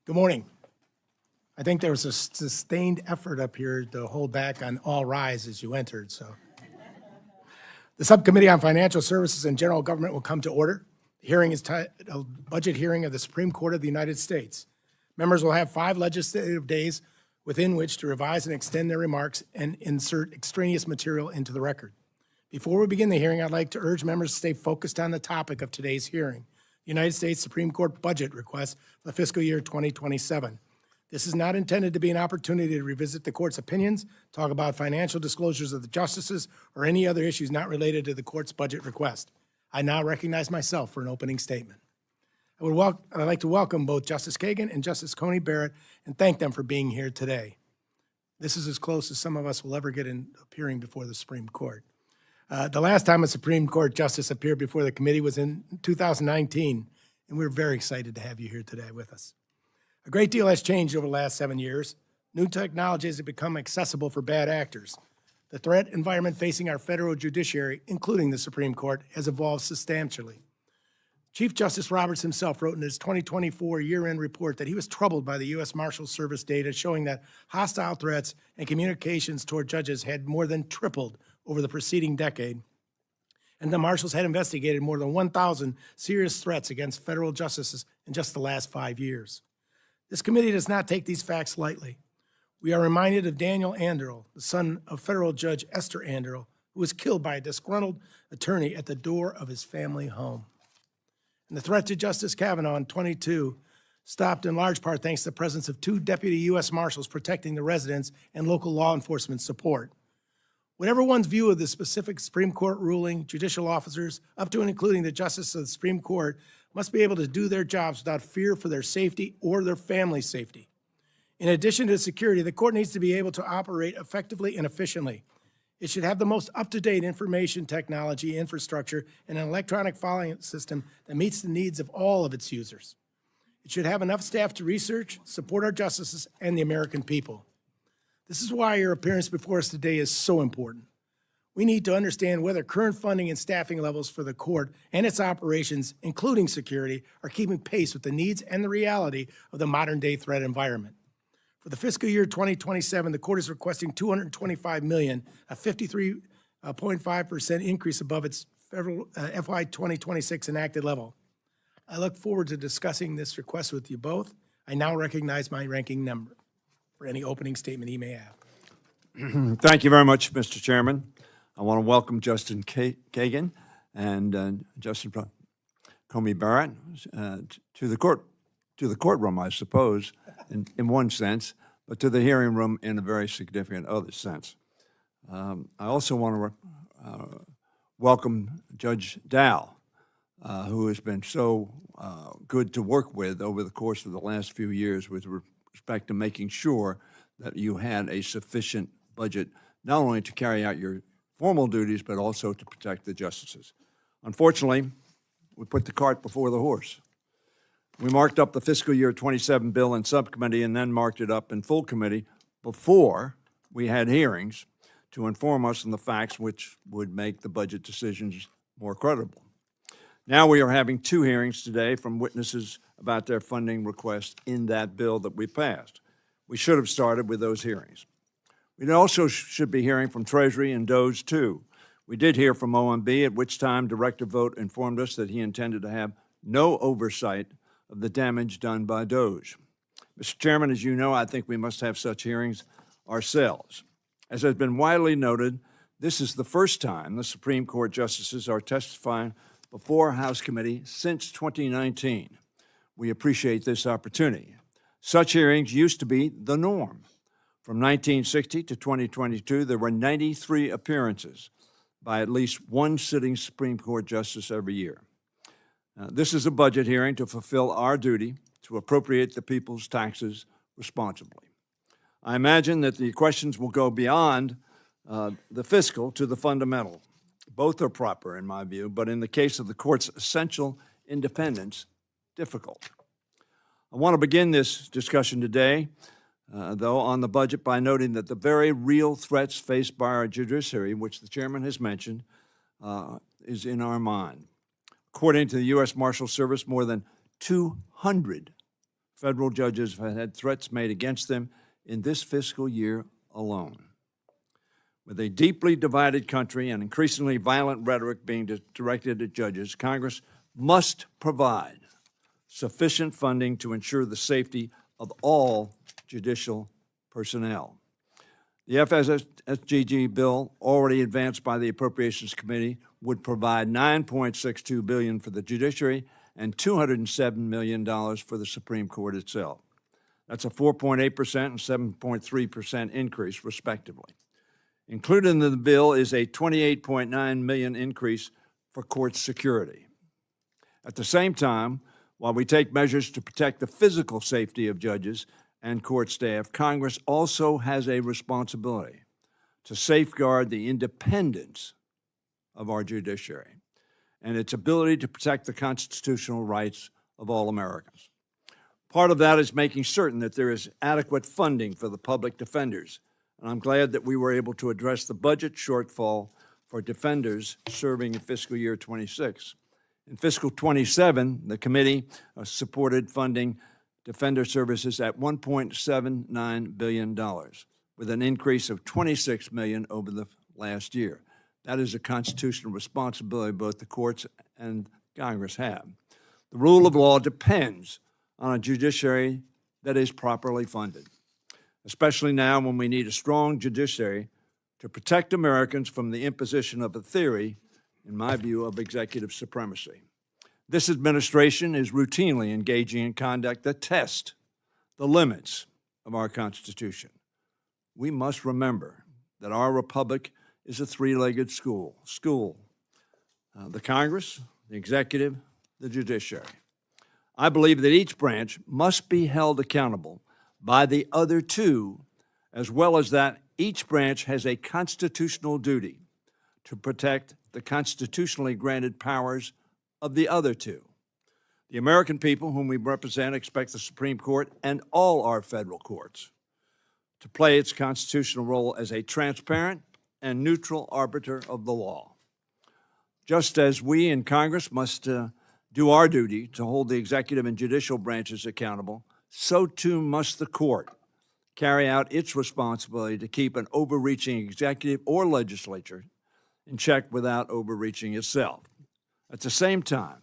Good morning. I think there was a sustained effort up here to hold back on all rise as you entered, so. The Subcommittee on Financial Services and General Government will come to order. The hearing is titled Budget Hearing of the Supreme Court of the United States. Members will have 5 legislative days within which to revise and extend their remarks and insert extraneous material into the record. Before we begin the hearing, I'd like to urge members to stay focused on the topic of today's hearing, the United States Supreme Court budget request for the fiscal year 2027. This is not intended to be an opportunity to revisit the court's opinions, talk about financial disclosures of the justices, or any other issues not related to the court's budget request. I now recognize myself for an opening statement. I'd like to welcome both Justice Kagan and Justice Coney Barrett and thank them for being here today. This is as close as some of us will ever get in appearing before the Supreme Court. The last time a Supreme Court justice appeared before the committee was in 2019, and we're very excited to have you here today with us. A great deal has changed over the last 7 years. New technologies have become accessible for bad actors. The threat environment facing our federal judiciary, including the Supreme Court, has evolved substantially. Chief Justice Roberts himself wrote in his 2024 year-end report that he was troubled by the U.S. Marshals Service data showing that hostile threats and communications toward judges had more than tripled over the preceding decade, and the Marshals had investigated more than 1,000 serious threats against federal justices in just the last 5 years. This committee does not take these facts lightly. We are reminded of Daniel Anderl, the son of federal judge Esther Anderl, who was killed by a disgruntled attorney at the door of his family home. And the threat to Justice Kavanaugh in 22 stopped in large part thanks to the presence of 2 deputy U.S. Marshals protecting the residents and local law enforcement support. Whatever one's view of the specific Supreme Court ruling, judicial officers, up to and including the Justice of the Supreme Court, must be able to do their jobs without fear for their safety or their family's safety. In addition to security, the court needs to be able to operate effectively and efficiently. It should have the most up-to-date information technology infrastructure and an electronic filing system that meets the needs of all of its users. It should have enough staff to research, support our justices, and the American people. This is why your appearance before us today is so important. We need to understand whether current funding and staffing levels for the court and its operations, including security, are keeping pace with the needs and the reality of the modern-day threat environment. For the fiscal year 2027, the court is requesting $225 million, a 53.5% increase above its federal FY 2026 enacted level. I look forward to discussing this request with you both. I now recognize my ranking member for any opening statement he may have. Thank you very much, Mr. Chairman. I want to welcome Justice Kagan and Justice Coney Barrett to the courtroom, I suppose, in one sense, but to the hearing room in a very significant other sense. I also want to welcome Judge Dow, who has been so good to work with over the course of the last few years with respect to making sure that you had a sufficient budget, not only to carry out your formal duties, but also to protect the justices. Unfortunately, we put the cart before the horse. We marked up the fiscal year 27 bill in subcommittee and then marked it up in full committee before we had hearings to inform us on the facts which would make the budget decisions more credible. Now we are having 2 hearings today from witnesses about their funding request in that bill that we passed. We should have started with those hearings. We also should be hearing from Treasury and DOJ too. We did hear from OMB, at which time Director Vogt informed us that he intended to have no oversight of the damage done by DOJ. Mr. Chairman, as you know, I think we must have such hearings ourselves. As has been widely noted, this is the first time the Supreme Court justices are testifying before a House committee since 2019. We appreciate this opportunity. Such hearings used to be the norm. From 1960 to 2022, there were 93 appearances by at least one sitting Supreme Court justice every year. This is a budget hearing to fulfill our duty to appropriate the people's taxes responsibly. I imagine that the questions will go beyond the fiscal to the fundamental. Both are proper, in my view, but in the case of the court's essential independence, difficult. I want to begin this discussion today, though, on the budget by noting that the very real threats faced by our judiciary, which the chairman has mentioned, is in our mind. According to the U.S. Marshal Service, more than 200 federal judges have had threats made against them in this fiscal year alone. With a deeply divided country and increasingly violent rhetoric being directed at judges, Congress must provide sufficient funding to ensure the safety of all judicial personnel. The FSSGG bill, already advanced by the Appropriations Committee, would provide $9.62 billion for the judiciary and $207 million for the Supreme Court itself. That's a 4.8% and 7.3% increase, respectively. Included in the bill is a $28.9 million increase for court security. At the same time, while we take measures to protect the physical safety of judges and court staff, Congress also has a responsibility to safeguard the independence of our judiciary and its ability to protect the constitutional rights of all Americans. Part of that is making certain that there is adequate funding for the public defenders, and I'm glad that we were able to address the budget shortfall for defenders serving in fiscal year 26. In fiscal 27, the committee supported funding defender services at $1.79 billion, with an increase of $26 million over the last year. That is a constitutional responsibility both the courts and Congress have. The rule of law depends on a judiciary that is properly funded, especially now when we need a strong judiciary to protect Americans from the imposition of a theory, in my view, of executive supremacy. This administration is routinely engaging in conduct that tests the limits of our Constitution. We must remember that our republic is a three-legged stool: the Congress, the executive, the judiciary. I believe that each branch must be held accountable by the other two, as well as that each branch has a constitutional duty to protect the constitutionally granted powers of the other two. The American people whom we represent expect the Supreme Court and all our federal courts to play its constitutional role as a transparent and neutral arbiter of the law. Just as we in Congress must do our duty to hold the executive and judicial branches accountable, so too must the court carry out its responsibility to keep an overreaching executive or legislature in check without overreaching itself. At the same time,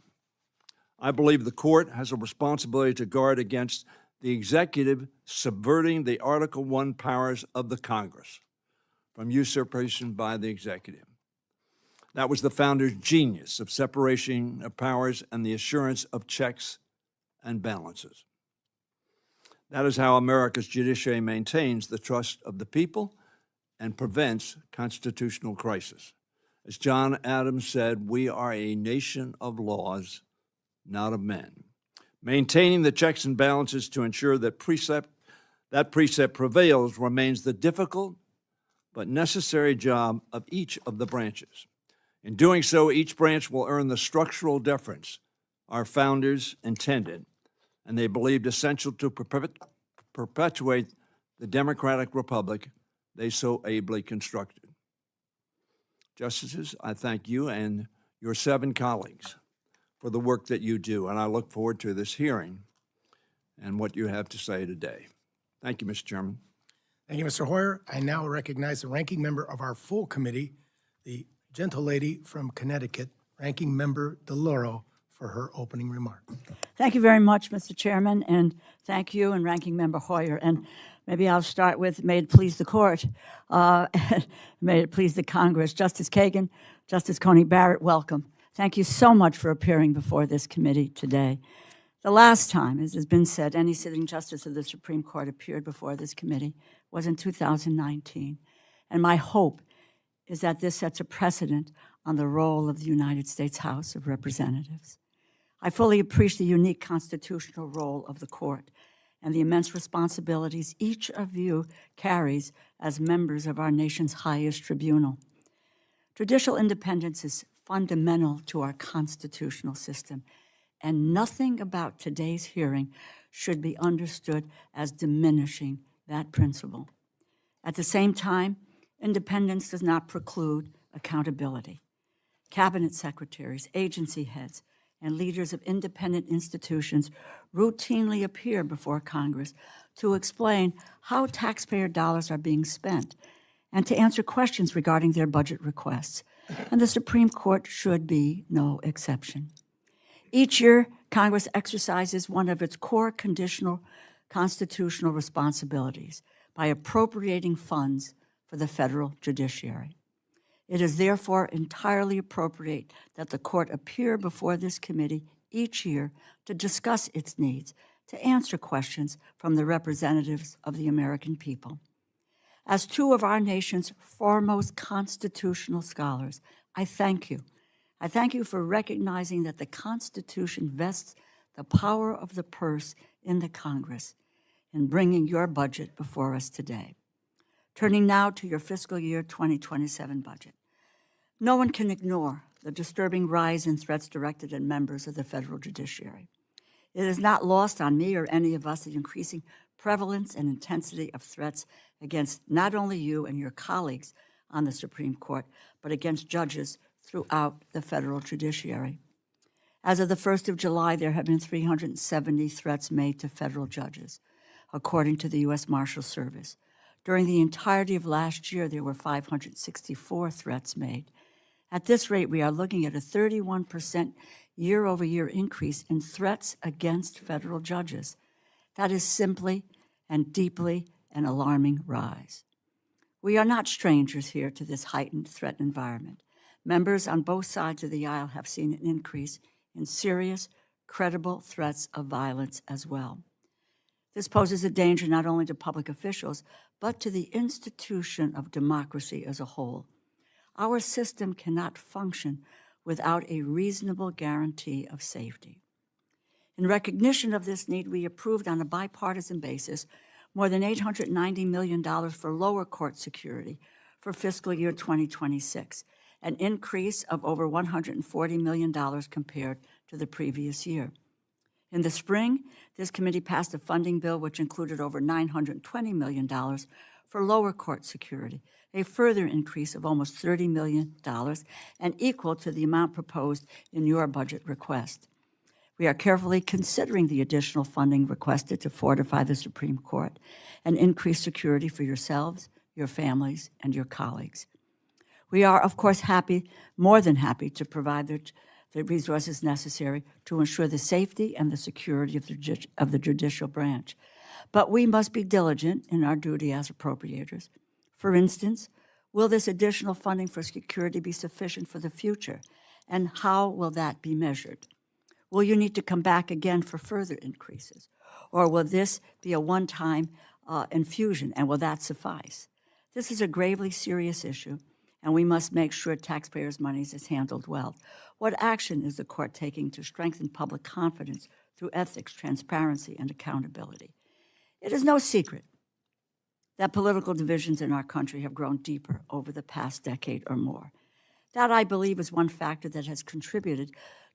I believe the court has a responsibility to guard against the executive subverting the Article I powers of the Congress from usurpation by the executive. That was the founder's genius of separation of powers and the assurance of checks and balances. That is how America's judiciary maintains the trust of the people and prevents constitutional crisis. As John Adams said, we are a nation of laws, not of men. Maintaining the checks and balances to ensure that precept prevails remains the difficult but necessary job of each of the branches. In doing so, each branch will earn the structural deference our founders intended, and they believed essential to perpetuate the democratic republic they so ably constructed. Justices, I thank you and your 7 colleagues for the work that you do, and I look forward to this hearing and what you have to say today. Thank you, Mr. Chairman. Thank you, Mr. Hoyer. I now recognize the ranking member of our full committee, the gentle lady from Connecticut, Ranking Member DeLauro, for her opening remark. Thank you very much, Mr. Chairman, and thank you and Ranking Member Hoyer. And maybe I'll start with, may it please the court, may it please the Congress. Justice Kagan, Justice Coney Barrett, welcome. Thank you so much for appearing before this committee today. The last time, as has been said, any sitting justice of the Supreme Court appeared before this committee was in 2019. And my hope is that this sets a precedent on the role of the United States House of Representatives. I fully appreciate the unique constitutional role of the court and the immense responsibilities each of you carries as members of our nation's highest tribunal. Judicial independence is fundamental to our constitutional system, and nothing about today's hearing should be understood as diminishing that principle. At the same time, independence does not preclude accountability. Cabinet secretaries, agency heads, and leaders of independent institutions routinely appear before Congress to explain how taxpayer dollars are being spent and to answer questions regarding their budget requests, and the Supreme Court should be no exception. Each year, Congress exercises one of its core constitutional responsibilities by appropriating funds for the federal judiciary. It is therefore entirely appropriate that the court appear before this committee each year to discuss its needs, to answer questions from the representatives of the American people. As two of our nation's foremost constitutional scholars, I thank you. I thank you for recognizing that the Constitution vests the power of the purse in the Congress in bringing your budget before us today. Turning now to your fiscal year 2027 budget. No one can ignore the disturbing rise in threats directed at members of the federal judiciary. It is not lost on me or any of us the increasing prevalence and intensity of threats against not only you and your colleagues on the Supreme Court, but against judges throughout the federal judiciary. As of the 1st of July, there have been 370 threats made to federal judges, according to the U.S. Marshal Service. During the entirety of last year, there were 564 threats made. At this rate, we are looking at a 31% year-over-year increase in threats against federal judges. That is simply and deeply an alarming rise. We are not strangers here to this heightened threat environment. Members on both sides of the aisle have seen an increase in serious, credible threats of violence as well. This poses a danger not only to public officials, but to the institution of democracy as a whole. Our system cannot function without a reasonable guarantee of safety. In recognition of this need, we approved on a bipartisan basis more than $890 million for lower court security for fiscal year 2026, an increase of over $140 million compared to the previous year. In the spring, this committee passed a funding bill which included over $920 million for lower court security, a further increase of almost $30 million and equal to the amount proposed in your budget request. We are carefully considering the additional funding requested to fortify the Supreme Court and increase security for yourselves, your families, and your colleagues. We are, of course, more than happy to provide the resources necessary to ensure the safety and the security of the judicial branch. But we must be diligent in our duty as appropriators. For instance, will this additional funding for security be sufficient for the future? And how will that be measured? Will you need to come back again for further increases? Or will this be a one-time infusion, and will that suffice? This is a gravely serious issue, and we must make sure taxpayers' money is handled well. What action is the court taking to strengthen public confidence through ethics, transparency, and accountability? It is no secret that political divisions in our country have grown deeper over the past decade or more. That, I believe, is one factor that has contributed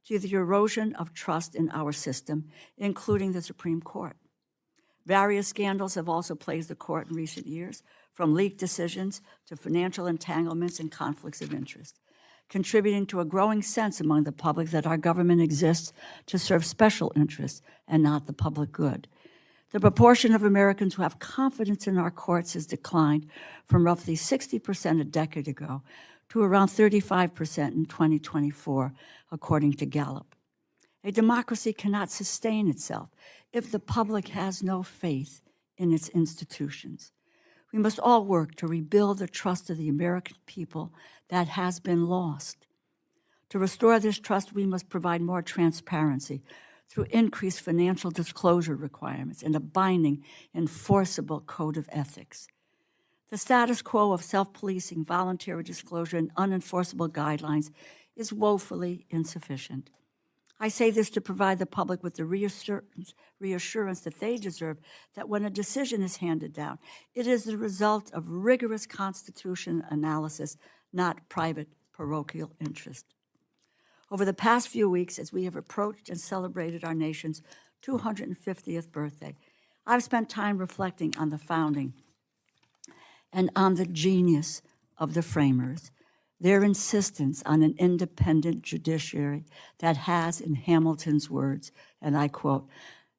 to the erosion of trust in our system, including the Supreme Court. Various scandals have also plagued the court in recent years, from leaked decisions to financial entanglements and conflicts of interest, contributing to a growing sense among the public that our government exists to serve special interests and not the public good. The proportion of Americans who have confidence in our courts has declined from roughly 60% a decade ago to around 35% in 2024, according to Gallup. A democracy cannot sustain itself if the public has no faith in its institutions. We must all work to rebuild the trust of the American people that has been lost. To restore this trust, we must provide more transparency through increased financial disclosure requirements and a binding, enforceable code of ethics. The status quo of self-policing, voluntary disclosure, and unenforceable guidelines is woefully insufficient. I say this to provide the public with the reassurance that they deserve that when a decision is handed down, it is the result of rigorous constitutional analysis, not private parochial interest. Over the past few weeks, as we have approached and celebrated our nation's 250th birthday, I've spent time reflecting on the founding and on the genius of the framers, Their insistence on an independent judiciary that has, in Hamilton's words, and I quote,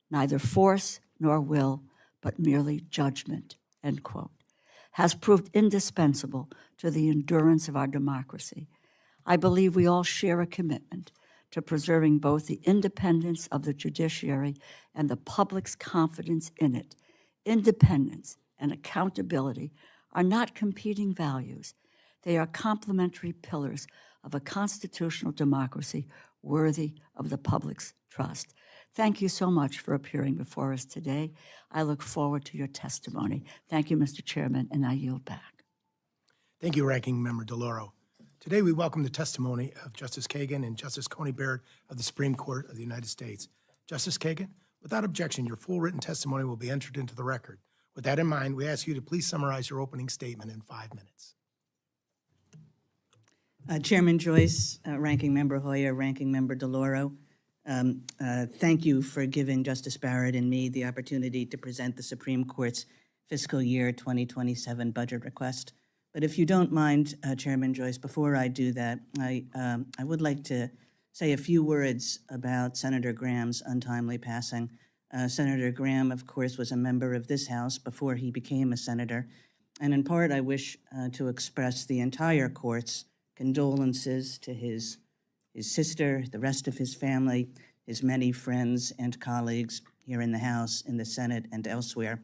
neither force nor will, but merely judgment, end quote, has proved indispensable to the endurance of our democracy. I believe we all share a commitment to preserving both the independence of the judiciary and the public's confidence in it. Independence and accountability are not competing values. They are complementary pillars of a constitutional democracy worthy of the public's trust. Thank you so much for appearing before us today. I look forward to your testimony. Thank you, Mr. Chairman, and I yield back. Thank you, Ranking Member DeLauro. Today, we welcome the testimony of Justice Kagan and Justice Coney Barrett of the Supreme Court of the United States. Justice Kagan, without objection, your full written testimony will be entered into the record. With that in mind, we ask you to please summarize your opening statement in 5 minutes. Chairman Joyce, Ranking Member Hoyer, Ranking Member DeLauro, thank you for giving Justice Barrett and me the opportunity to present the Supreme Court's fiscal year 2027 budget request. But if you don't mind, Chairman Joyce, before I do that, I would like to say a few words about Senator Graham's untimely passing. Senator Graham, of course, was a member of this House before he became a senator. And in part, I wish to express the entire court's condolences to his sister, the rest of his family, his many friends and colleagues here in the House, in the Senate, and elsewhere,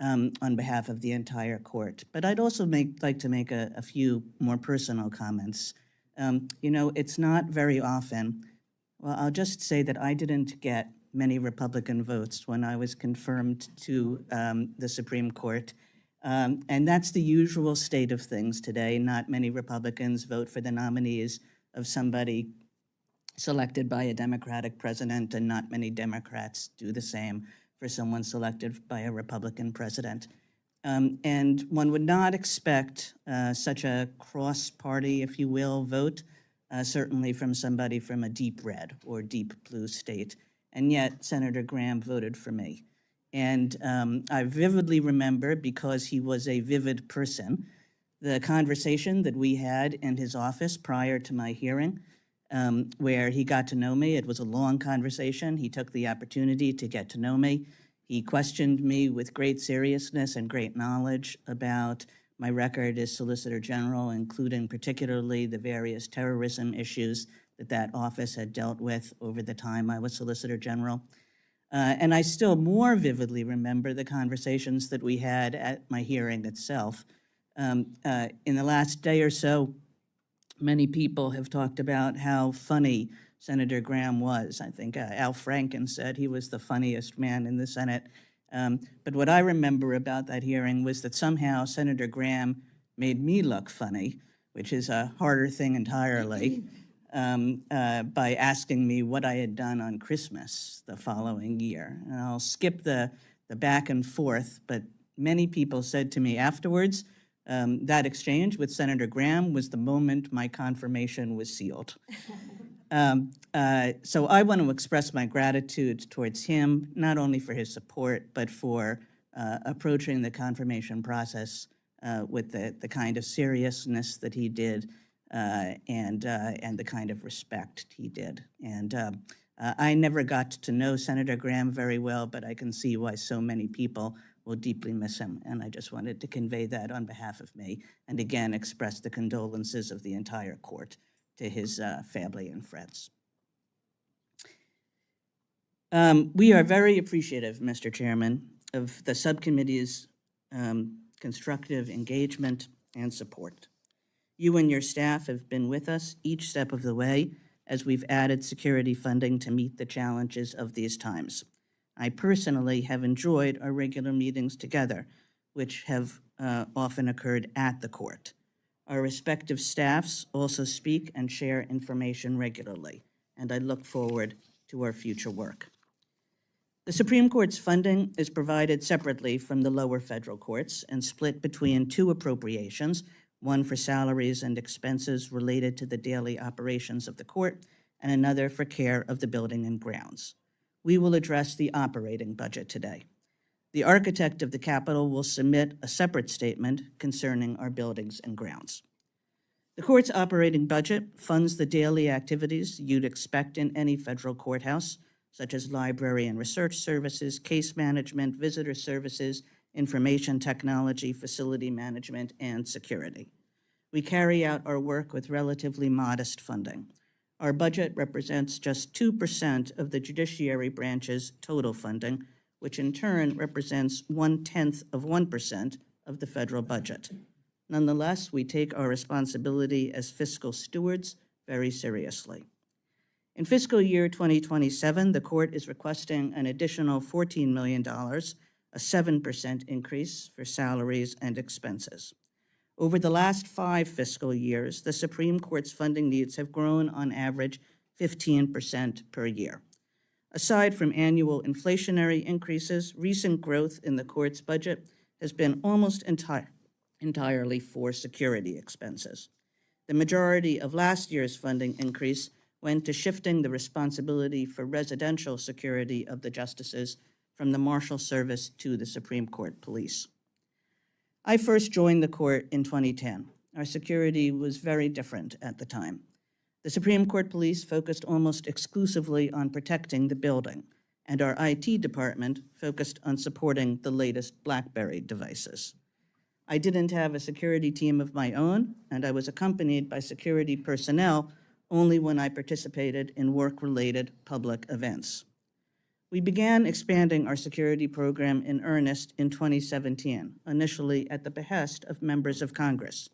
on behalf of the entire court. But I'd also like to make a few more personal comments. You know, it's not very often, well, I'll just say that I didn't get many Republican votes when I was confirmed to the Supreme Court. And that's the usual state of things today. Not many Republicans vote for the nominees of somebody selected by a Democratic president, and not many Democrats do the same for someone selected by a Republican president. And one would not expect such a cross-party, if you will, vote, certainly from somebody from a deep red or deep blue state. And yet, Senator Graham voted for me. And I vividly remember, because he was a vivid person, the conversation that we had in his office prior to my hearing, where he got to know me. It was a long conversation. He took the opportunity to get to know me. He questioned me with great seriousness and great knowledge about my record as Solicitor General, including particularly the various terrorism issues that office had dealt with over the time I was Solicitor General. And I still more vividly remember the conversations that we had at my hearing itself. In the last day or so, many people have talked about how funny Senator Graham was. I think Al Franken said he was the funniest man in the Senate. But what I remember about that hearing was that somehow Senator Graham made me look funny, which is a harder thing entirely, by asking me what I had done on Christmas the following year. And I'll skip the back and forth, but many people said to me afterwards, that exchange with Senator Graham was the moment my confirmation was sealed. So I want to express my gratitude towards him, not only for his support, but for approaching the confirmation process with the kind of seriousness that he did, and the kind of respect he did. And I never got to know Senator Graham very well, but I can see why so many people will deeply miss him. And I just wanted to convey that on behalf of me, and again, express the condolences of the entire court to his family and friends. We are very appreciative, Mr. Chairman, of the subcommittee's constructive engagement and support. You and your staff have been with us each step of the way as we've added security funding to meet the challenges of these times. I personally have enjoyed our regular meetings together, which have often occurred at the court. Our respective staffs also speak and share information regularly, and I look forward to our future work. The Supreme Court's funding is provided separately from the lower federal courts and split between two appropriations, one for salaries and expenses related to the daily operations of the court, and another for care of the building and grounds. We will address the operating budget today. The architect of the Capitol will submit a separate statement concerning our buildings and grounds. The court's operating budget funds the daily activities you'd expect in any federal courthouse, such as library and research services, case management, visitor services, information technology, facility management, and security. We carry out our work with relatively modest funding. Our budget represents just 2% of the judiciary branch's total funding, which in turn represents 0.1% of the federal budget. Nonetheless, we take our responsibility as fiscal stewards very seriously. In fiscal year 2027, the court is requesting an additional $14 million, a 7% increase for salaries and expenses. Over the last 5 fiscal years, the Supreme Court's funding needs have grown on average 15% per year. Aside from annual inflationary increases, recent growth in the court's budget has been almost entirely for security expenses. The majority of last year's funding increase went to shifting the responsibility for residential security of the justices from the Marshal Service to the Supreme Court Police. I first joined the court in 2010. Our security was very different at the time. The Supreme Court Police focused almost exclusively on protecting the building, and our IT department focused on supporting the latest BlackBerry devices. I didn't have a security team of my own, and I was accompanied by security personnel only when I participated in work-related public events. We began expanding our security program in earnest in 2017, initially at the behest of members of Congress.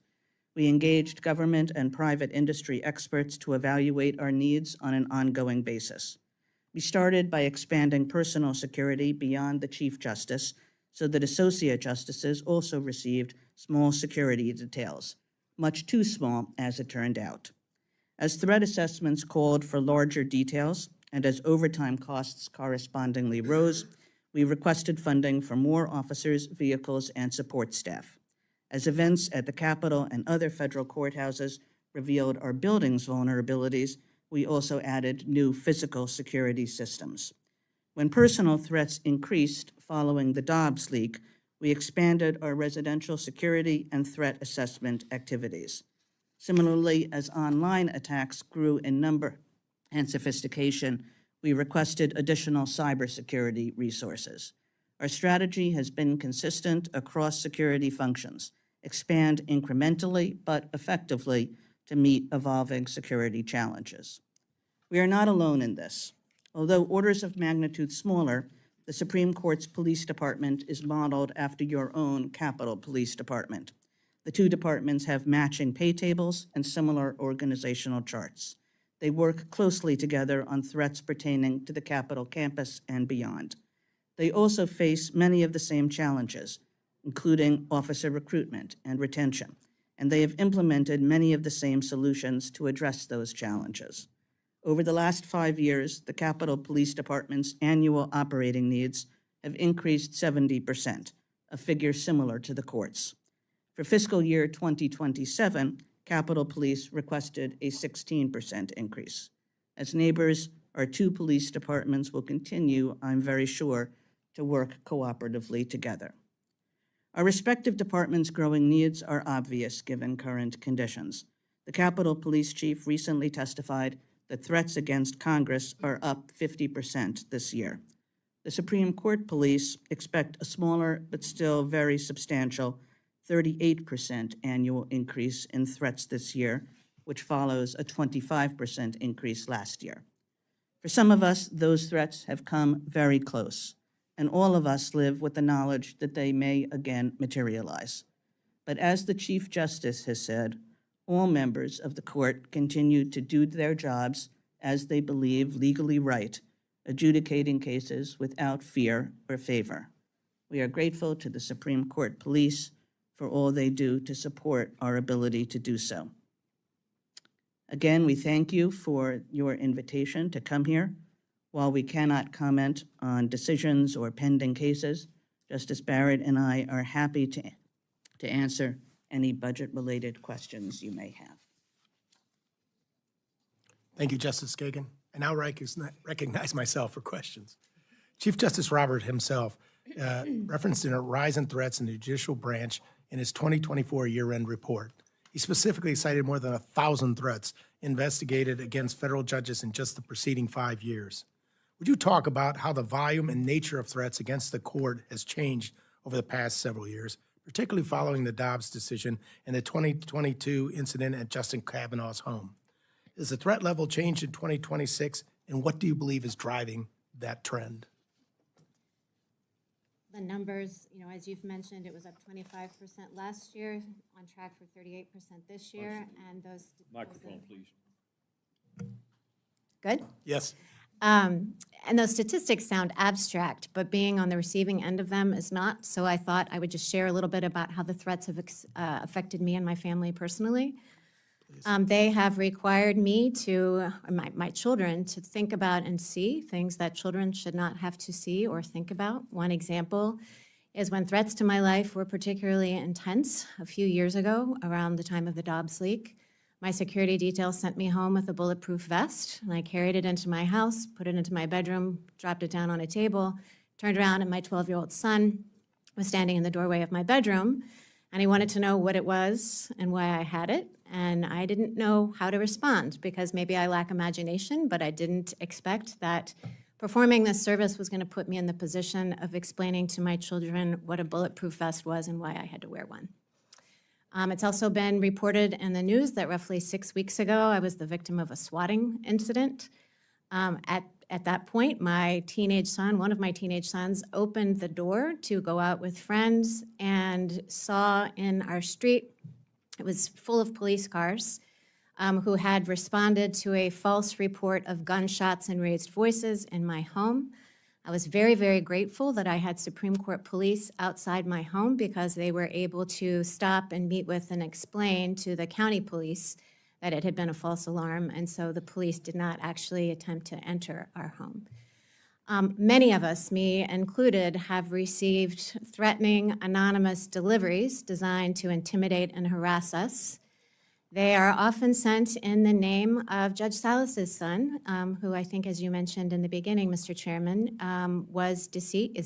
We engaged government and private industry experts to evaluate our needs on an ongoing basis. We started by expanding personal security beyond the Chief Justice so that associate justices also received small security details, much too small as it turned out. As threat assessments called for larger details, and as overtime costs correspondingly rose, we requested funding for more officers, vehicles, and support staff. As events at the Capitol and other federal courthouses revealed our building's vulnerabilities, we also added new physical security systems. When personal threats increased following the Dobbs leak, we expanded our residential security and threat assessment activities. Similarly, as online attacks grew in number and sophistication, we requested additional cybersecurity resources. Our strategy has been consistent across security functions: expand incrementally but effectively to meet evolving security challenges. We are not alone in this. Although orders of magnitude smaller, the Supreme Court's police department is modeled after your own Capitol Police Department. The two departments have matching pay tables and similar organizational charts. They work closely together on threats pertaining to the Capitol campus and beyond. They also face many of the same challenges, including officer recruitment and retention, and they have implemented many of the same solutions to address those challenges. Over the last 5 years, the Capitol Police Department's annual operating needs have increased 70%, a figure similar to the court's. For fiscal year 2027, Capitol Police requested a 16% increase. As neighbors, our two police departments will continue, I'm very sure, to work cooperatively together. Our respective departments' growing needs are obvious given current conditions. The Capitol Police Chief recently testified that threats against Congress are up 50% this year. The Supreme Court Police expect a smaller but still very substantial 38% annual increase in threats this year, which follows a 25% increase last year. For some of us, those threats have come very close, and all of us live with the knowledge that they may again materialize. But as the Chief Justice has said, all members of the court continue to do their jobs as they believe legally right, adjudicating cases without fear or favor. We are grateful to the Supreme Court Police for all they do to support our ability to do so. Again, we thank you for your invitation to come here. While we cannot comment on decisions or pending cases, Justice Barrett and I are happy to answer any budget-related questions you may have. Thank you, Justice Kagan. I now recognize myself for questions. Chief Justice Roberts himself referenced in a rise in threats in the judicial branch in his 2024 year-end report. He specifically cited more than 1,000 threats investigated against federal judges in just the preceding 5 years. Would you talk about how the volume and nature of threats against the court has changed over the past several years, particularly following the Dobbs decision and the 2022 incident at Justice Kavanaugh's home? Has the threat level changed in 2026, and what do you believe is driving that trend? The numbers, as you've mentioned, it was up 25% last year, on track for 38% this year, and those... Microphone, please. Good? Yes. And those statistics sound abstract, but being on the receiving end of them is not, so I thought I would just share a little bit about how the threats have affected me and my family personally. They have required me to, my children, to think about and see things that children should not have to see or think about. One example is when threats to my life were particularly intense a few years ago, around the time of the Dobbs leak. My security detail sent me home with a bulletproof vest, and I carried it into my house, put it into my bedroom, dropped it down on a table, turned around, and my 12-year-old son was standing in the doorway of my bedroom, and he wanted to know what it was and why I had it. And I didn't know how to respond because maybe I lack imagination, but I didn't expect that performing this service was going to put me in the position of explaining to my children what a bulletproof vest was and why I had to wear one. It's also been reported in the news that roughly 6 weeks ago, I was the victim of a swatting incident. At that point, my teenage son, one of my teenage sons, opened the door to go out with friends and saw in our street, it was full of police cars, who had responded to a false report of gunshots and raised voices in my home. I was very, very grateful that I had Supreme Court police outside my home because they were able to stop and meet with and explain to the county police that it had been a false alarm, and so the police did not actually attempt to enter our home. Many of us, me included, have received threatening anonymous deliveries designed to intimidate and harass us. They are often sent in the name of Judge Salas's son, who I think, as you mentioned in the beginning, Mr. Chairman, is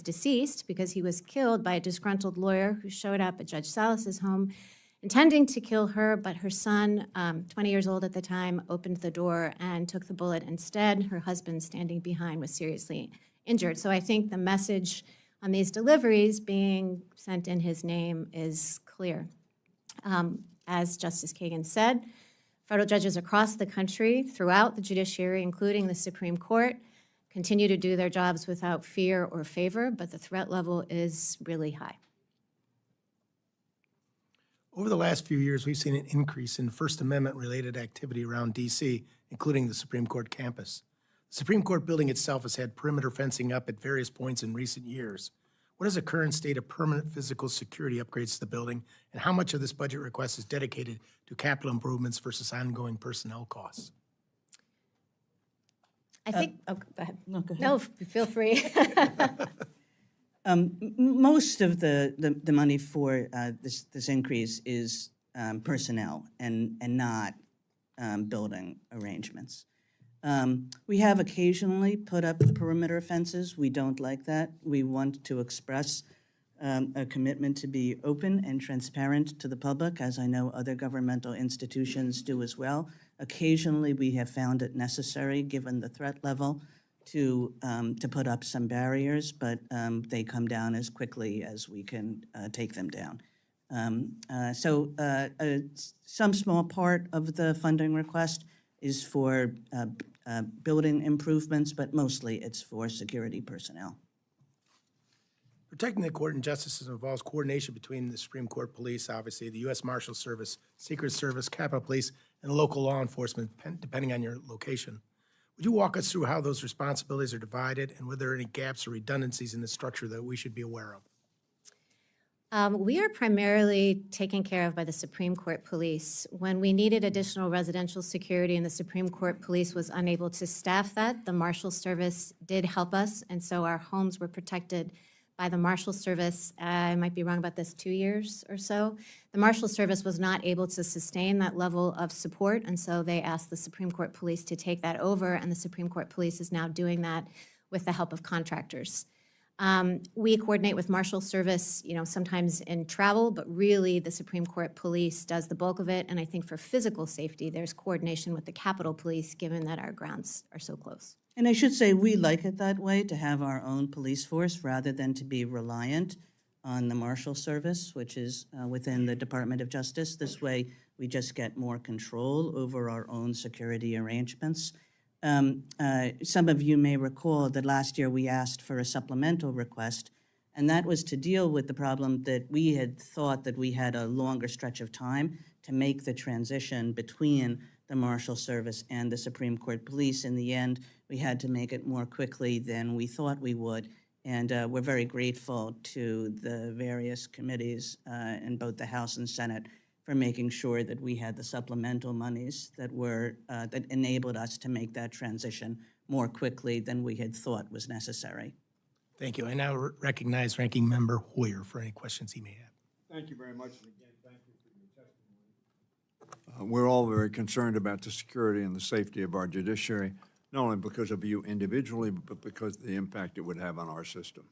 deceased because he was killed by a disgruntled lawyer who showed up at Judge Salas's home intending to kill her, but her son, 20 years old at the time, opened the door and took the bullet instead. Her husband, standing behind, was seriously injured. So I think the message on these deliveries being sent in his name is clear. As Justice Kagan said, federal judges across the country, throughout the judiciary, including the Supreme Court, continue to do their jobs without fear or favor, but the threat level is really high. Over the last few years, we've seen an increase in First Amendment-related activity around D.C., including the Supreme Court campus. The Supreme Court building itself has had perimeter fencing up at various points in recent years. What is the current state of permanent physical security upgrades to the building, and how much of this budget request is dedicated to capital improvements versus ongoing personnel costs? I think, go ahead. No, go ahead. No, feel free. Most of the money for this increase is personnel and not building arrangements. We have occasionally put up perimeter fences. We don't like that. We want to express a commitment to be open and transparent to the public, as I know other governmental institutions do as well. Occasionally, we have found it necessary, given the threat level, to put up some barriers, but they come down as quickly as we can take them down. Some small part of the funding request is for building improvements, but mostly it's for security personnel. Protecting the court and justices involves coordination between the Supreme Court police, obviously, the U.S. Marshal Service, Secret Service, Capitol Police, and local law enforcement, depending on your location. Would you walk us through how those responsibilities are divided and whether there are any gaps or redundancies in the structure that we should be aware of? We are primarily taken care of by the Supreme Court Police. When we needed additional residential security and the Supreme Court Police was unable to staff that, the Marshal Service did help us, and so our homes were protected by the Marshal Service. I might be wrong about this, 2 years or so. The Marshal Service was not able to sustain that level of support, and so they asked the Supreme Court Police to take that over, and the Supreme Court Police is now doing that with the help of contractors. We coordinate with Marshal Service, sometimes in travel, but really the Supreme Court Police does the bulk of it. And I think for physical safety, there's coordination with the Capitol Police, given that our grounds are so close. And I should say, we like it that way, to have our own police force rather than to be reliant on the Marshal Service, which is within the Department of Justice. This way, we just get more control over our own security arrangements. Some of you may recall that last year we asked for a supplemental request, and that was to deal with the problem that we had thought that we had a longer stretch of time to make the transition between the Marshal Service and the Supreme Court Police. In the end, we had to make it more quickly than we thought we would, and we're very grateful to the various committees in both the House and Senate for making sure that we had the supplemental monies that that enabled us to make that transition more quickly than we had thought was necessary. Thank you. I now recognize Ranking Member Hoyer for any questions he may have. Thank you very much, and again, thank you for your testimony. We're all very concerned about the security and the safety of our judiciary, not only because of you individually, but because of the impact it would have on our system,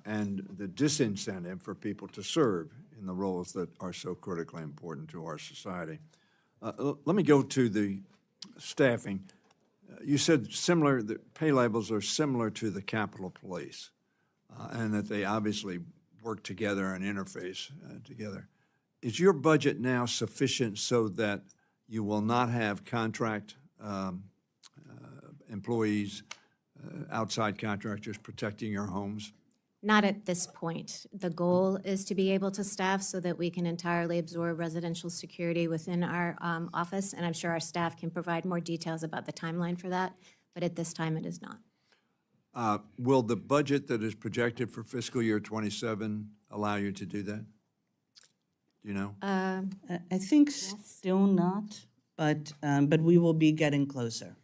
and the disincentive for people to serve in the roles that are so critically important to our society. Let me go to the staffing. You said the pay levels are similar to the Capitol Police, and that they obviously work together and interface together. Is your budget now sufficient so that you will not have contract employees, outside contractors protecting your homes? Not at this point. The goal is to be able to staff so that we can entirely absorb residential security within our office, and I'm sure our staff can provide more details about the timeline for that, but at this time it is not. Will the budget that is projected for fiscal year 27 allow you to do that? Do you know? I think still not, but we will be getting closer.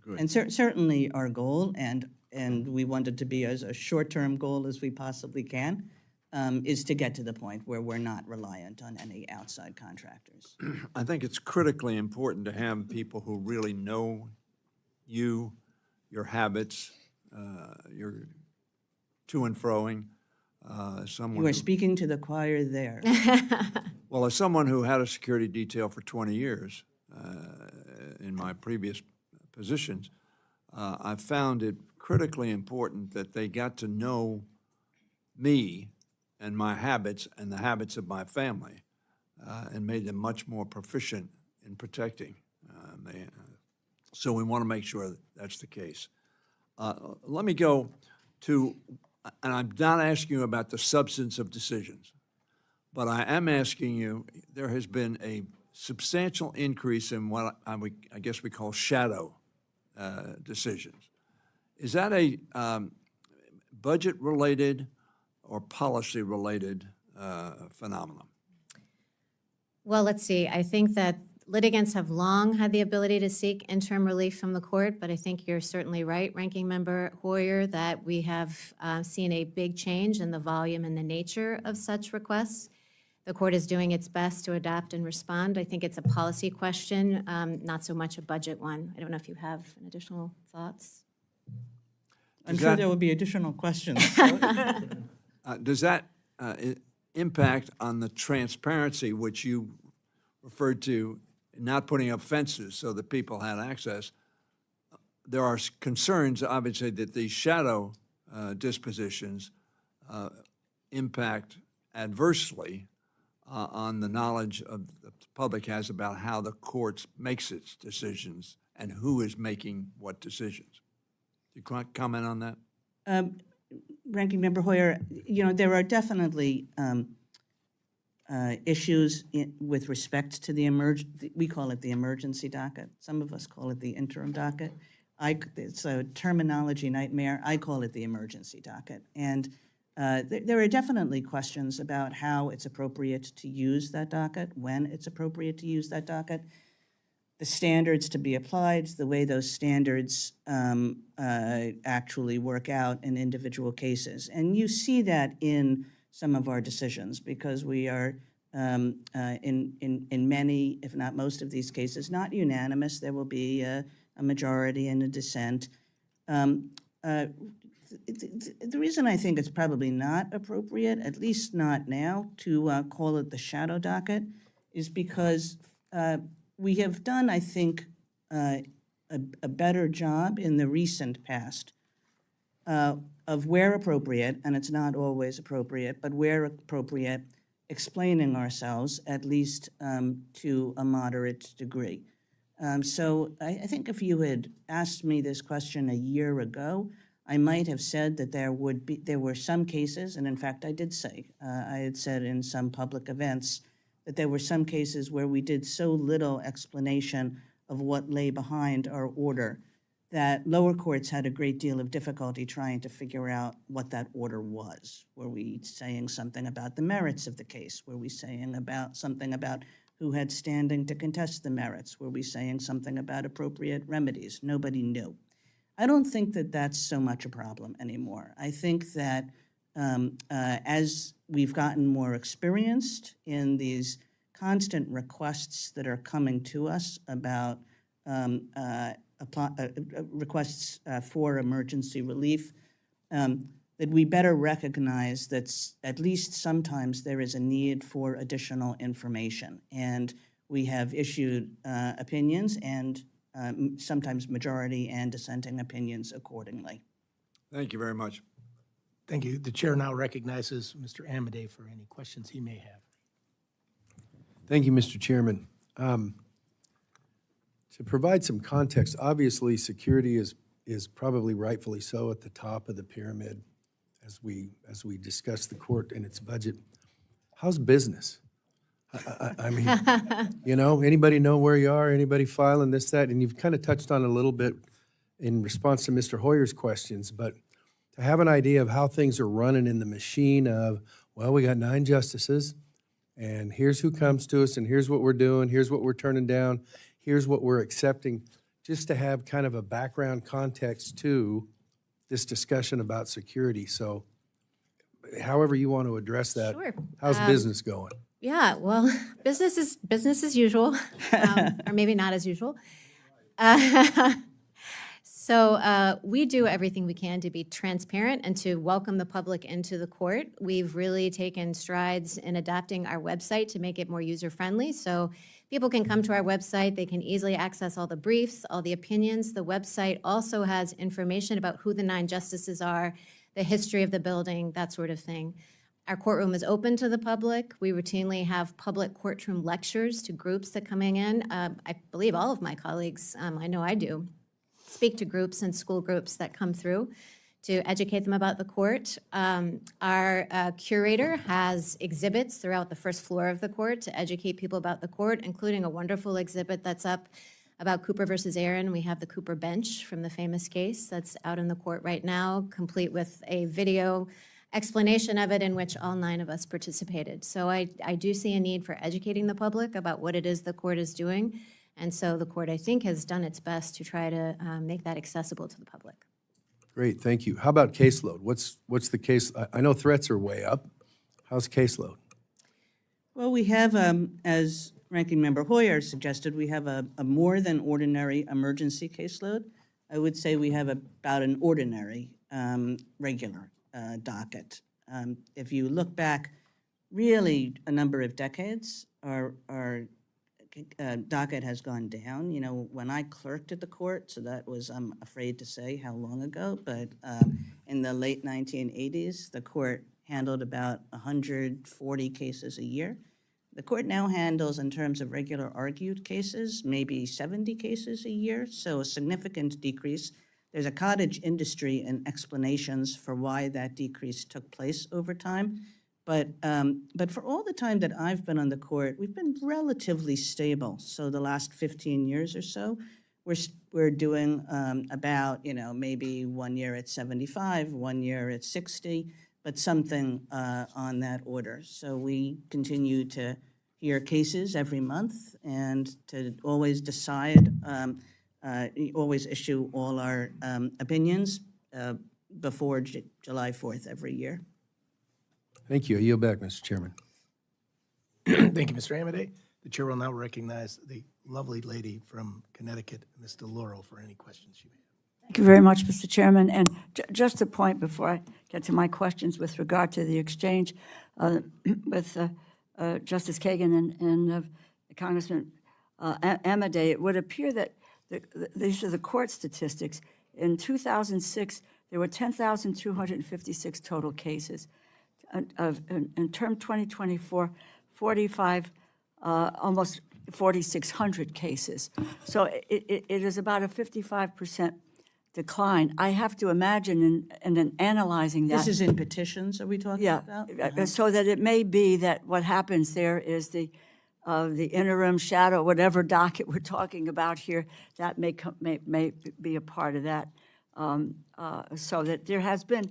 Good. And certainly our goal, and we want it to be as a short-term goal as we possibly can, is to get to the point where we're not reliant on any outside contractors. I think it's critically important to have people who really know you, your habits, your to and froing. You are speaking to the choir there. Well, as someone who had a security detail for 20 years in my previous positions, I found it critically important that they got to know me and my habits and the habits of my family, and made them much more proficient in protecting. So we want to make sure that that's the case. Let me go to, and I'm not asking you about the substance of decisions, but I am asking you, there has been a substantial increase in what I guess we call shadow decisions. Is that a budget-related or policy-related phenomenon? Well, let's see. I think that litigants have long had the ability to seek interim relief from the court, but I think you're certainly right, Ranking Member Hoyer, that we have seen a big change in the volume and the nature of such requests. The court is doing its best to adapt and respond. I think it's a policy question, not so much a budget one. I don't know if you have additional thoughts. I'm sure there will be additional questions. Does that impact on the transparency which you referred to, not putting up fences so that people had access? There are concerns, obviously, that these shadow dispositions impact adversely on the knowledge of the public has about how the courts makes its decisions and who is making what decisions. Do you comment on that? Ranking Member Hoyer, there are definitely issues with respect to we call it the emergency docket. Some of us call it the interim docket. It's a terminology nightmare. I call it the emergency docket. And there are definitely questions about how it's appropriate to use that docket, when it's appropriate to use that docket, the standards to be applied, the way those standards actually work out in individual cases. And you see that in some of our decisions, because we are, in many, if not most of these cases, not unanimous. There will be a majority and a dissent. The reason I think it's probably not appropriate, at least not now, to call it the shadow docket is because we have done, I think, a better job in the recent past of where appropriate, and it's not always appropriate, but where appropriate, explaining ourselves, at least to a moderate degree. So I think if you had asked me this question a year ago, I might have said that there were some cases, and in fact I did say, I had said in some public events that there were some cases where we did so little explanation of what lay behind our order that lower courts had a great deal of difficulty trying to figure out what that order was. Were we saying something about the merits of the case? Were we saying something about who had standing to contest the merits? Were we saying something about appropriate remedies? Nobody knew. I don't think that that's so much a problem anymore. I think that as we've gotten more experienced in these constant requests that are coming to us about requests for emergency relief, that we better recognize that at least sometimes there is a need for additional information. And we have issued opinions and sometimes majority and dissenting opinions accordingly. Thank you very much. Thank you. The chair now recognizes Mr. Amadei for any questions he may have. Thank you, Mr. Chairman. To provide some context, obviously, security is probably rightfully so at the top of the pyramid as we discuss the court and its budget. How's business? I mean, you know, anybody know where you are? Anybody filing this, that? And you've kind of touched on it a little bit in response to Mr. Hoyer's questions, but to have an idea of how things are running in the machine of, well, we got 9 justices, and here's who comes to us, and here's what we're doing, here's what we're turning down, here's what we're accepting, just to have kind of a background context to this discussion about security. So however you want to address that, Sure. how's business going? Yeah, well, business as usual, or maybe not as usual. So we do everything we can to be transparent and to welcome the public into the court. We've really taken strides in adapting our website to make it more user-friendly. So people can come to our website, they can easily access all the briefs, all the opinions. The website also has information about who the 9 justices are, the history of the building, that sort of thing. Our courtroom is open to the public. We routinely have public courtroom lectures to groups that are coming in. I believe all of my colleagues, I know I do, speak to groups and school groups that come through to educate them about the court. Our curator has exhibits throughout the first floor of the court to educate people about the court, including a wonderful exhibit that's up about Cooper versus Aaron. We have the Cooper bench from the famous case that's out in the court right now, complete with a video explanation of it in which all 9 of us participated. So I do see a need for educating the public about what it is the court is doing. And so the court, I think, has done its best to try to make that accessible to the public. Great, thank you. How about caseload? What's the case? I know threats are way up. How's caseload? Well, we have, as Ranking Member Hoyer suggested, we have a more than ordinary emergency caseload. I would say we have about an ordinary regular docket. If you look back really a number of decades, our docket has gone down. You know, when I clerked at the court, so that was, I'm afraid to say how long ago, but in the late 1980s, the court handled about 140 cases a year. The court now handles, in terms of regular argued cases, maybe 70 cases a year, so a significant decrease. There's a cottage industry and explanations for why that decrease took place over time. But for all the time that I've been on the court, we've been relatively stable. So the last 15 years or so, we're doing about, you know, maybe 1 year at 75, 1 year at 60, but something on that order. So we continue to hear cases every month and to always decide, always issue all our opinions before July 4th every year. Thank you. I yield back, Mr. Chairman. Thank you, Mr. Amadei. The chair will now recognize the lovely lady from Connecticut, Ms. DeLauro, for any questions she may have. Thank you very much, Mr. Chairman. And just a point before I get to my questions with regard to the exchange with Justice Kagan and Congressman Amade, it would appear that these are the court statistics. In 2006, there were 10,256 total cases. In term 2024, 45, almost 4,600 cases. So it is about a 55% decline. I have to imagine in analyzing that. This is in petitions, are we talking about? Yeah, so that it may be that what happens there is the interim shadow, whatever docket we're talking about here, that may be a part of that. So that there has been,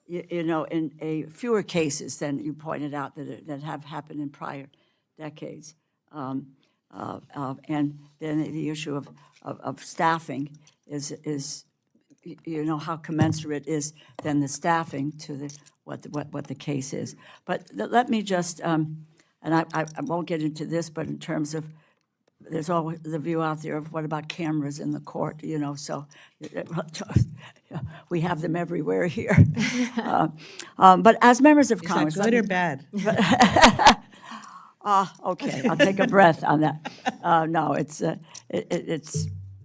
in a fewer cases than you pointed out that have happened in prior decades. And then the issue of staffing is how commensurate is then the staffing to what the case is. But let me just, and I won't get into this, but in terms of, there's always the view out there of what about cameras in the court, so we have them everywhere here. But as members of Congress. Is that good or bad? Okay, I'll take a breath on that. No, it's.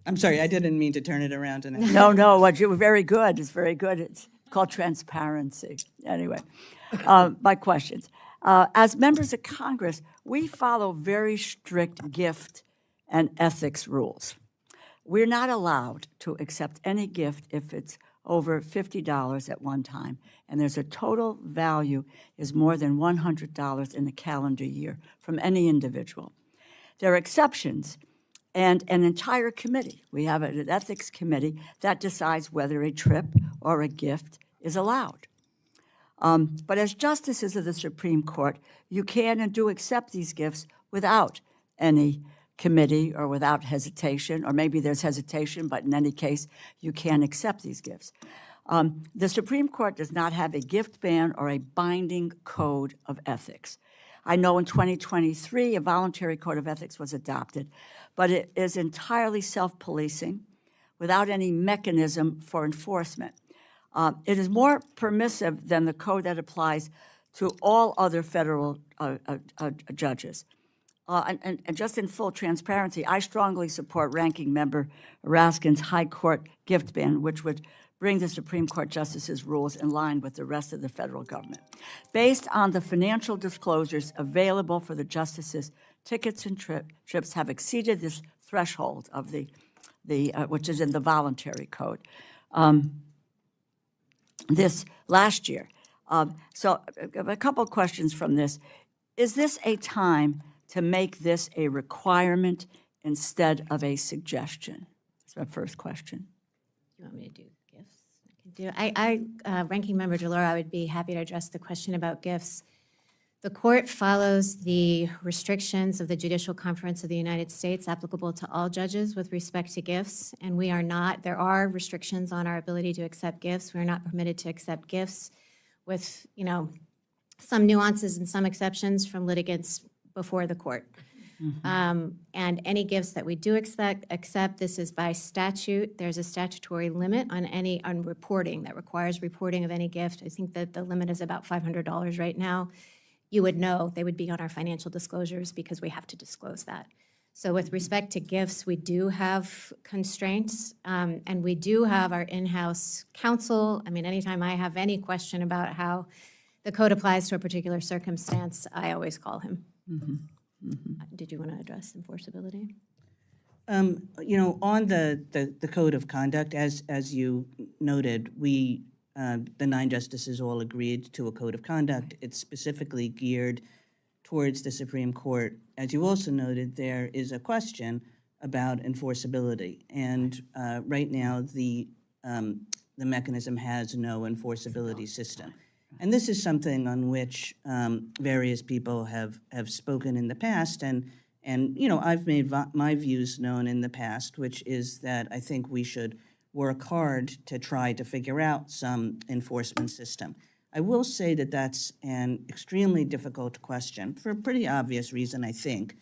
I'm sorry, I didn't mean to turn it around. No, what you were very good. It's very good. It's called transparency. Anyway, my questions. As members of Congress, we follow very strict gift and ethics rules. We're not allowed to accept any gift if it's over $50 at one time, and there's a total value is more than $100 in a calendar year from any individual. There are exceptions, and an entire committee, we have an ethics committee that decides whether a trip or a gift is allowed. But as justices of the Supreme Court, you can and do accept these gifts without any committee or without hesitation, or maybe there's hesitation, but in any case, you can accept these gifts. The Supreme Court does not have a gift ban or a binding code of ethics. I know in 2023, a voluntary code of ethics was adopted, but it is entirely self-policing without any mechanism for enforcement. It is more permissive than the code that applies to all other federal judges. And just in full transparency, I strongly support Ranking Member Raskin's High Court gift ban, which would bring the Supreme Court justices' rules in line with the rest of the federal government. Based on the financial disclosures available for the justices, tickets and trips have exceeded this threshold of the which is in the voluntary code. This last year. So a couple of questions from this. Is this a time to make this a requirement instead of a suggestion? That's my first question. You want me to do gifts? I can do. Ranking Member DeLauro, I would be happy to address the question about gifts. The court follows the restrictions of the Judicial Conference of the United States applicable to all judges with respect to gifts, and we are not, there are restrictions on our ability to accept gifts. We're not permitted to accept gifts with, some nuances and some exceptions from litigants before the court. And any gifts that we do accept, this is by statute. There's a statutory limit on reporting that requires reporting of any gift. I think that the limit is about $500 right now. You would know, they would be on our financial disclosures because we have to disclose that. So with respect to gifts, we do have constraints, and we do have our in-house counsel. I mean, anytime I have any question about how the code applies to a particular circumstance, I always call him. Did you want to address enforceability? On the code of conduct, as you noted, we, the 9 justices all agreed to a code of conduct. It's specifically geared towards the Supreme Court. As you also noted, there is a question about enforceability. And right now, the mechanism has no enforceability system. And this is something on which various people have spoken in the past, and I've made my views known in the past, which is that I think we should work hard to try to figure out some enforcement system. I will say that that's an extremely difficult question for a pretty obvious reason, I think,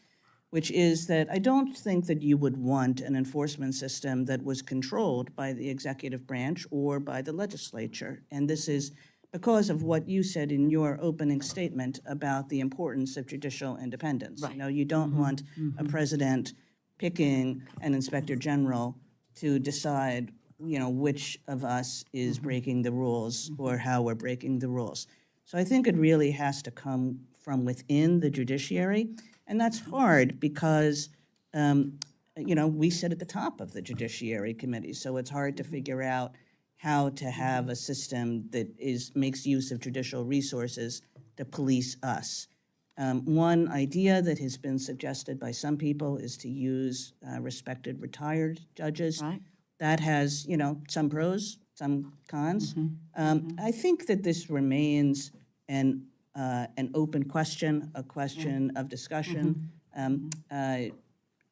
which is that I don't think that you would want an enforcement system that was controlled by the executive branch or by the legislature. And this is because of what you said in your opening statement about the importance of judicial independence. You know, you don't want a president picking an inspector general to decide, you know, which of us is breaking the rules or how we're breaking the rules. So I think it really has to come from within the judiciary, and that's hard because, you know, we sit at the top of the Judiciary Committee, so it's hard to figure out how to have a system that makes use of judicial resources to police us. One idea that has been suggested by some people is to use respected retired judges. Right. That has, you know, some pros, some cons. I think that this remains an open question, a question of discussion.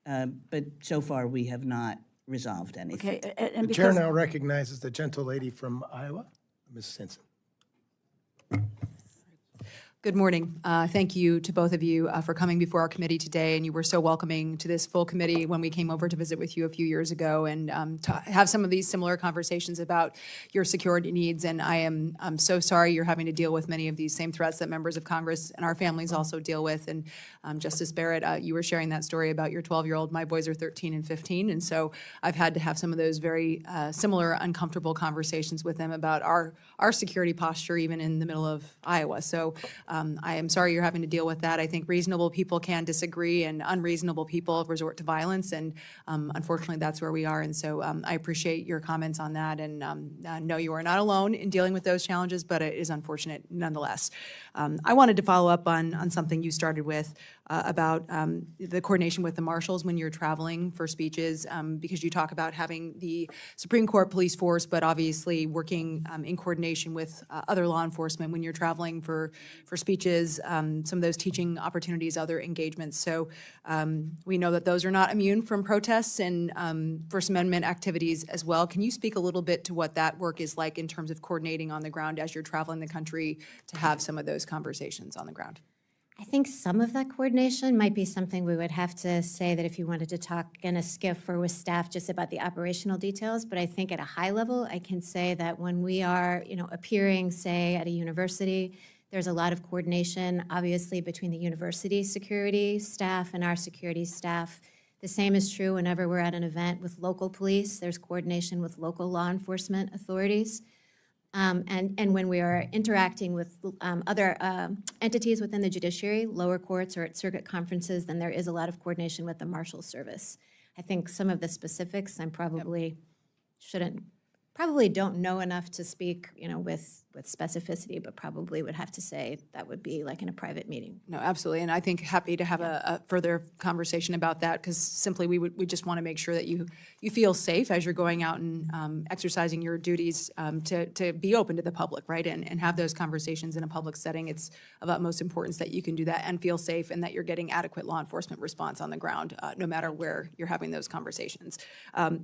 But so far, we have not resolved anything. Okay, and The chair because, now recognizes the gentle lady from Iowa, Ms. Simpson. Good morning. Thank you to both of you for coming before our committee today, and you were so welcoming to this full committee when we came over to visit with you a few years ago and to have some of these similar conversations about your security needs. And I'm so sorry you're having to deal with many of these same threats that members of Congress and our families also deal with. And Justice Barrett, you were sharing that story about your 12-year-old. My boys are 13 and 15, and so I've had to have some of those very similar uncomfortable conversations with them about our security posture, even in the middle of Iowa. So I am sorry you're having to deal with that. I think reasonable people can disagree and unreasonable people resort to violence, and unfortunately that's where we are. And so I appreciate your comments on that, and know you are not alone in dealing with those challenges, but it is unfortunate nonetheless. I wanted to follow up on something you started with about the coordination with the marshals when you're traveling for speeches, because you talk about having the Supreme Court police force, but obviously working in coordination with other law enforcement when you're traveling for speeches, some of those teaching opportunities, other engagements. So we know that those are not immune from protests and First Amendment activities as well. Can you speak a little bit to what that work is like in terms of coordinating on the ground as you're traveling the country to have some of those conversations on the ground? I think some of that coordination might be something we would have to say that if you wanted to talk in a skiff or with staff just about the operational details. But I think at a high level, I can say that when we are, appearing, say, at a university, there's a lot of coordination, obviously, between the university security staff and our security staff. The same is true whenever we're at an event with local police. There's coordination with local law enforcement authorities. And when we are interacting with other entities within the judiciary, lower courts or at circuit conferences, then there is a lot of coordination with the Marshal Service. I think some of the specifics I probably don't know enough to speak, with specificity, but probably would have to say that would be like in a private meeting. No, absolutely, and I think happy to have a further conversation about that, because simply we just want to make sure that you feel safe as you're going out and exercising your duties to be open to the public, right, and have those conversations in a public setting. It's of utmost importance that you can do that and feel safe, and that you're getting adequate law enforcement response on the ground, no matter where you're having those conversations.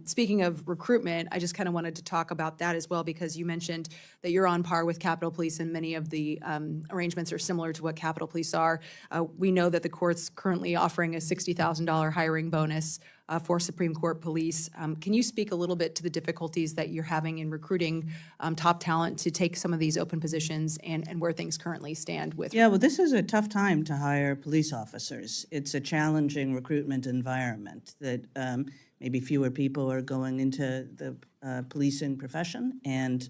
Speaking of recruitment, I just kind of wanted to talk about that as well, because you mentioned that you're on par with Capitol Police, and many of the arrangements are similar to what Capitol Police are. We know that the court's currently offering a $60,000 hiring bonus for Supreme Court police. Can you speak a little bit to the difficulties that you're having in recruiting top talent to take some of these open positions, and where things currently stand with? Yeah, well, this is a tough time to hire police officers. It's a challenging recruitment environment that maybe fewer people are going into the policing profession, and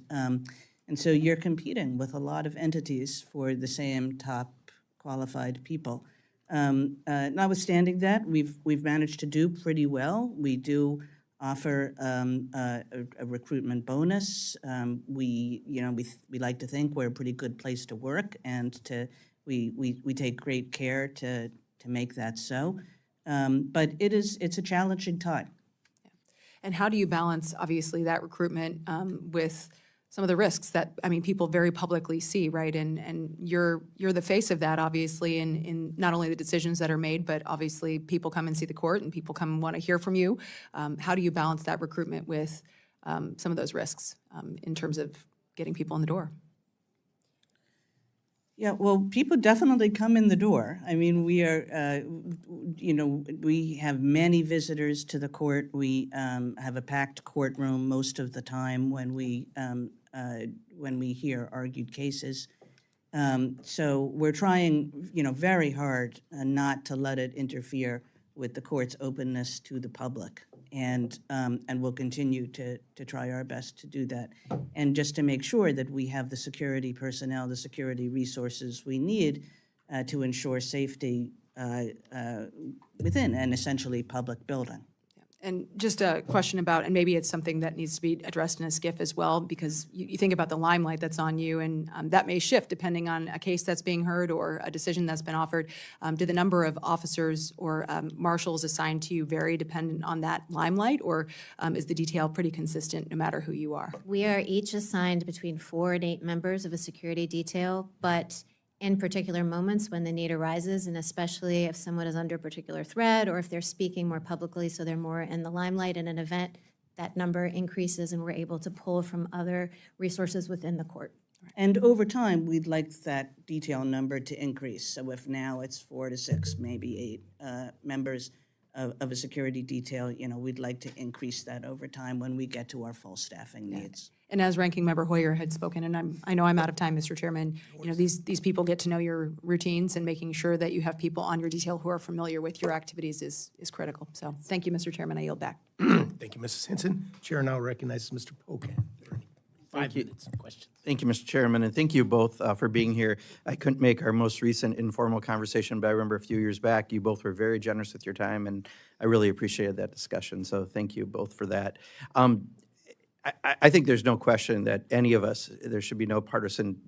so you're competing with a lot of entities for the same top qualified people. Notwithstanding that, we've managed to do pretty well. We do offer a recruitment bonus. We like to think we're a pretty good place to work, and we take great care to make that so. But it's a challenging time. And how do you balance, obviously, that recruitment with some of the risks that, people very publicly see, right? And you're the face of that, obviously, in not only the decisions that are made, but obviously people come and see the court and people come and want to hear from you. How do you balance that recruitment with some of those risks in terms of getting people in the door? Yeah, well, people definitely come in the door. I mean, we are, we have many visitors to the court. We have a packed courtroom most of the time when we hear argued cases. So we're trying, very hard not to let it interfere with the court's openness to the public. And we'll continue to try our best to do that. And just to make sure that we have the security personnel, the security resources we need to ensure safety within an essentially public building. And just a question about, and maybe it's something that needs to be addressed in a SCIF as well, because you think about the limelight that's on you, and that may shift depending on a case that's being heard or a decision that's been offered. Do the number of officers or marshals assigned to you vary dependent on that limelight, or is the detail pretty consistent no matter who you are? We are each assigned between 4 and 8 members of a security detail, but in particular moments when the need arises, and especially if someone is under particular threat or if they're speaking more publicly, so they're more in the limelight in an event, that number increases and we're able to pull from other resources within the court. And over time, we'd like that detail number to increase. So if now it's 4 to 6, maybe 8 members of a security detail, we'd like to increase that over time when we get to our full staffing needs. And as Ranking Member Hoyer had spoken, and I know I'm out of time, Mr. Chairman, these people get to know your routines, and making sure that you have people on your detail who are familiar with your activities is critical. So thank you, Mr. Chairman. I yield back. Thank you, Mrs. Hinson. Chair now recognizes Mr. Pocan. 5 minutes of questions. Thank you, Mr. Chairman, and thank you both for being here. I couldn't make our most recent informal conversation, but I remember a few years back, you both were very generous with your time, and I really appreciated that discussion, so thank you both for that. I think there's no question that any of us, there should be no partisan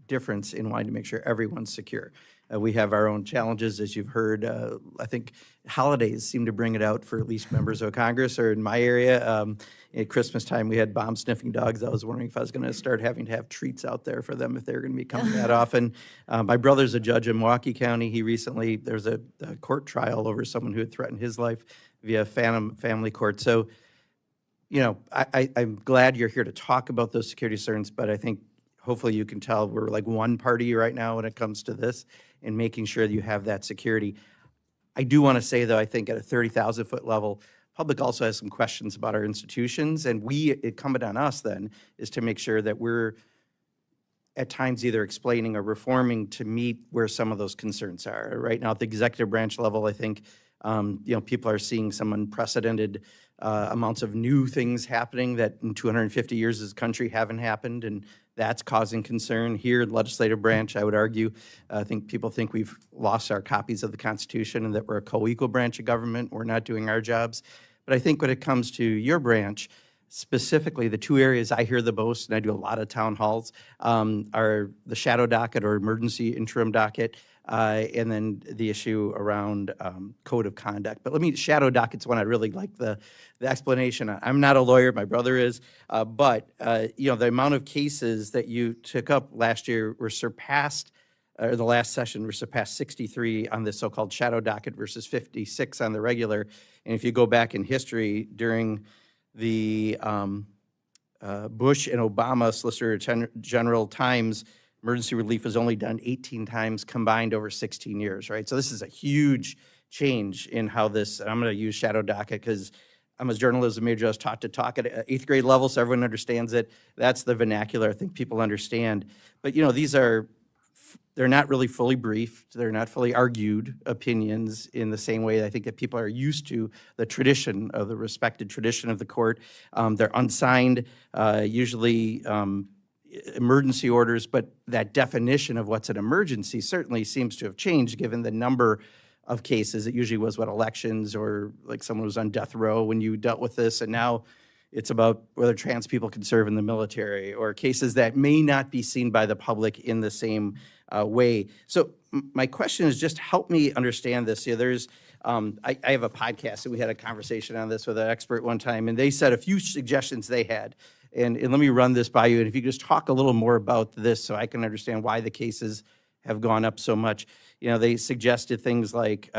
difference in wanting to make sure everyone's secure. We have our own challenges, as you've heard. I think holidays seem to bring it out for at least members of Congress, or in my area. At Christmas time, we had bomb-sniffing dogs. I was wondering if I was going to start having to have treats out there for them if they were going to be coming that often. My brother's a judge in Milwaukee County. There was a court trial over someone who had threatened his life via phantom family court. So, I'm glad you're here to talk about those security concerns, but I think hopefully you can tell we're like one party right now when it comes to this and making sure that you have that security. I do want to say, though, I think at a 30,000-foot level, public also has some questions about our institutions, and incumbent on us then is to make sure that we're at times either explaining or reforming to meet where some of those concerns are. Right now at the executive branch level, I think people are seeing some unprecedented amounts of new things happening that in 250 years as a country haven't happened, and that's causing concern. Here in the legislative branch, I would argue, I think people think we've lost our copies of the Constitution and that we're a co-equal branch of government. We're not doing our jobs. But I think when it comes to your branch, specifically the 2 areas I hear the most, and I do a lot of town halls, are the shadow docket or emergency interim docket, and then the issue around code of conduct. But shadow docket's one I really like the explanation. I'm not a lawyer, my brother is, but the amount of cases that you took up last year were surpassed, or the last session were surpassed 63 on the so-called shadow docket versus 56 on the regular. And if you go back in history, during the Bush and Obama Solicitor General times, emergency relief was only done 18 times combined over 16 years, right? So this is a huge change in how this, and I'm going to use shadow docket because I'm a journalism major. I was taught to talk at 8th grade level, so everyone understands it. That's the vernacular I think people understand. But, they're not really fully briefed. They're not fully argued opinions in the same way I think that people are used to the tradition of the respected tradition of the court. They're unsigned, usually emergency orders, but that definition of what's an emergency certainly seems to have changed given the number of cases. It usually was elections or like someone was on death row when you dealt with this, and now it's about whether trans people can serve in the military or cases that may not be seen by the public in the same way. So my question is just help me understand this. There's, I have a podcast and we had a conversation on this with an expert one time, and they said a few suggestions they had. And let me run this by you. And if you could just talk a little more about this so I can understand why the cases have gone up so much. They suggested things like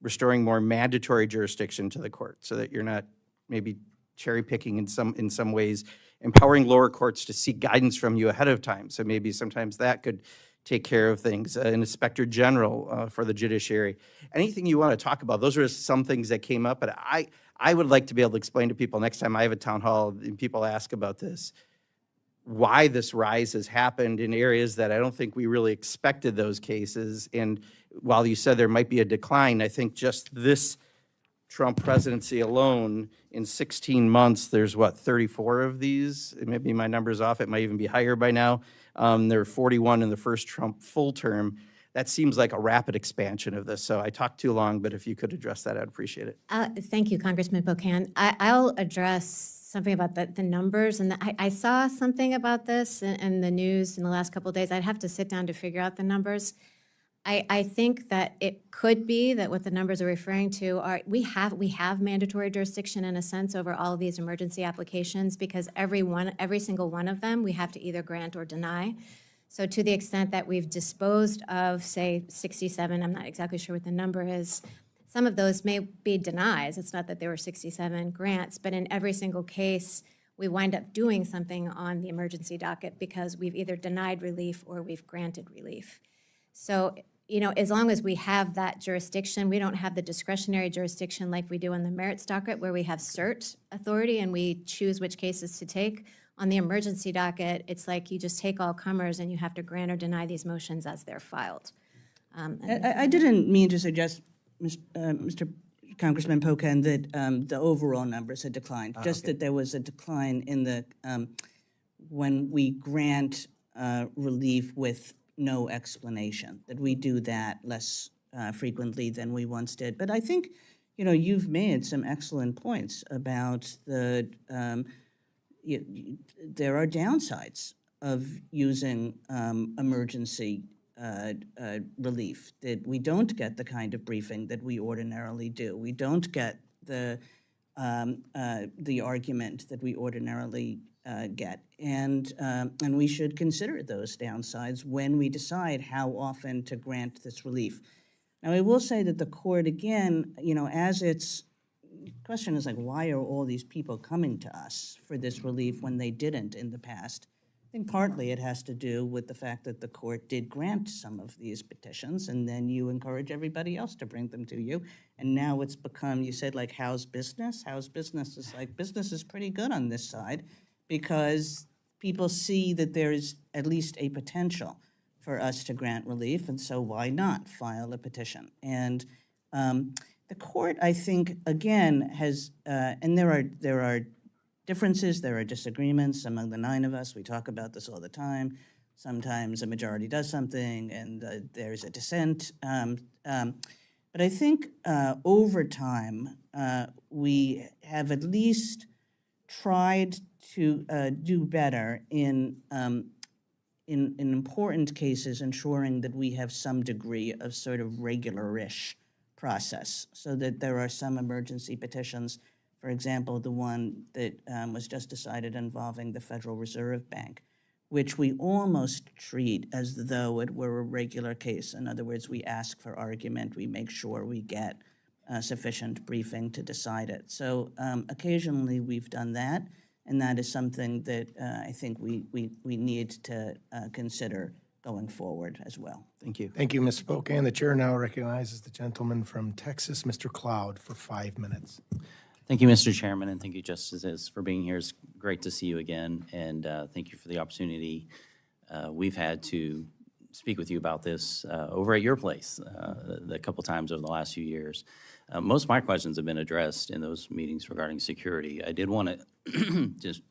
restoring more mandatory jurisdiction to the court so that you're not maybe cherry picking in some ways, empowering lower courts to seek guidance from you ahead of time. So maybe sometimes that could take care of things, an inspector general for the judiciary. Anything you want to talk about? Those are some things that came up, but I would like to be able to explain to people next time I have a town hall and people ask about this, why this rise has happened in areas that I don't think we really expected those cases. And while you said there might be a decline, I think just this Trump presidency alone, in 16 months, there's what, 34 of these? Maybe my number's off, it might even be higher by now. There were 41 in the first Trump full term. That seems like a rapid expansion of this. So I talked too long, but if you could address that, I'd appreciate it. Thank you, Congressman Bocan. I'll address something about the numbers. And I saw something about this in the news in the last couple of days. I'd have to sit down to figure out the numbers. I think that it could be that what the numbers are referring to are, we have mandatory jurisdiction in a sense over all of these emergency applications, because every single one of them, we have to either grant or deny. So to the extent that we've disposed of, say, 67, I'm not exactly sure what the number is, some of those may be denies. It's not that there were 67 grants, but in every single case, we wind up doing something on the emergency docket because we've either denied relief or we've granted relief. So, you know, as long as we have that jurisdiction, we don't have the discretionary jurisdiction like we do on the merits docket, where we have cert authority and we choose which cases to take. On the emergency docket, it's like you just take all comers and you have to grant or deny these motions as they're filed. I didn't mean to suggest, Mr. Congressman Pocan, that the overall numbers had declined, just that there was a decline in the, when we grant relief with no explanation, that we do that less frequently than we once did. But I think, you know, you've made some excellent points about the, there are downsides of using emergency relief, that we don't get the kind of briefing that we ordinarily do. We don't get the argument that we ordinarily get. And we should consider those downsides when we decide how often to grant this relief. Now, I will say that the court, again, you know, as its question is like, why are all these people coming to us for this relief when they didn't in the past? I think partly it has to do with the fact that the court did grant some of these petitions, and then you encourage everybody else to bring them to you. And now it's become, you said, like, how's business? How's business? Is like, business is pretty good on this side because people see that there is at least a potential for us to grant relief, and so why not file a petition? And the court, I think, again, has, and there are differences, there are disagreements among the 9 of us. We talk about this all the time. Sometimes a majority does something and there's a dissent. But I think over time, we have at least tried to do better in important cases, ensuring that we have some degree of sort of regular-ish process, so that there are some emergency petitions. For example, the one that was just decided involving the Federal Reserve Bank, which we almost treat as though it were a regular case. In other words, we ask for argument, we make sure we get sufficient briefing to decide it. So occasionally we've done that, and that is something that I think we need to consider going forward as well. Thank you. Thank you, Mr. Pocan. The chair now recognizes the gentleman from Texas, Mr. Cloud, for 5 minutes. Thank you, Mr. Chairman, and thank you, Justices, for being here. It's great to see you again, and thank you for the opportunity we've had to speak with you about this over at your place a couple times over the last few years. Most of my questions have been addressed in those meetings regarding security. I did want to just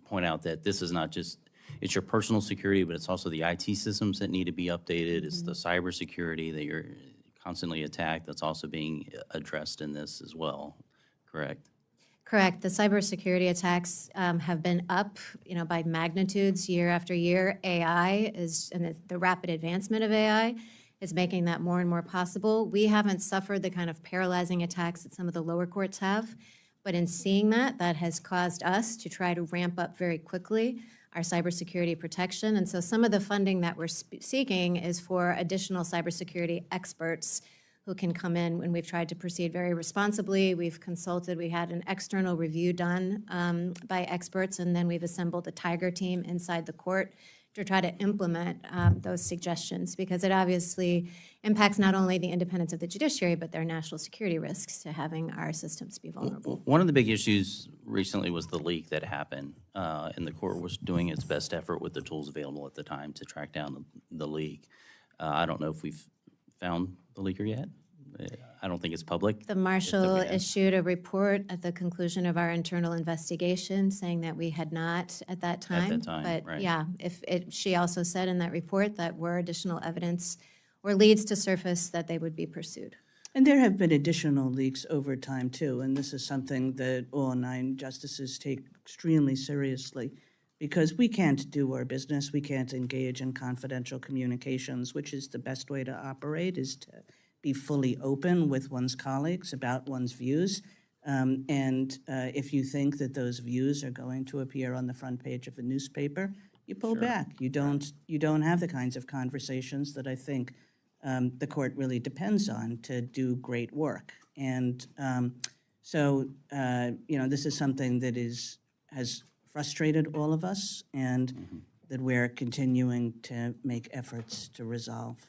point out that this is not just, it's your personal security, but it's also the IT systems that need to be updated. It's the cybersecurity that you're constantly attacked that's also being addressed in this as well. Correct? Correct. The cybersecurity attacks have been up, you know, by magnitudes year after year. AI is, and the rapid advancement of AI is making that more and more possible. We haven't suffered the kind of paralyzing attacks that some of the lower courts have, but in seeing that, that has caused us to try to ramp up very quickly our cybersecurity protection. And so some of the funding that we're seeking is for additional cybersecurity experts who can come in when we've tried to proceed very responsibly. We've consulted, we had an external review done by experts, and then we've assembled a tiger team inside the court to try to implement those suggestions, because it obviously impacts not only the independence of the judiciary, but their national security risks to having our systems be vulnerable. One of the big issues recently was the leak that happened, and the court was doing its best effort with the tools available at the time to track down the leak. I don't know if we've found the leaker yet. I don't think it's public. The marshal issued a report at the conclusion of our internal investigation saying that we had not at that time. But right. yeah, she also said in that report that were additional evidence or leads to surface, that they would be pursued. And there have been additional leaks over time, too, and this is something that all 9 justices take extremely seriously, because we can't do our business, we can't engage in confidential communications, which is the best way to operate, is to be fully open with one's colleagues about one's views. If you think that those views are going to appear on the front page of a newspaper, you pull back. You don't have the kinds of conversations that I think the court really depends on to do great work. And this is something that has frustrated all of us, and that we're continuing to make efforts to resolve.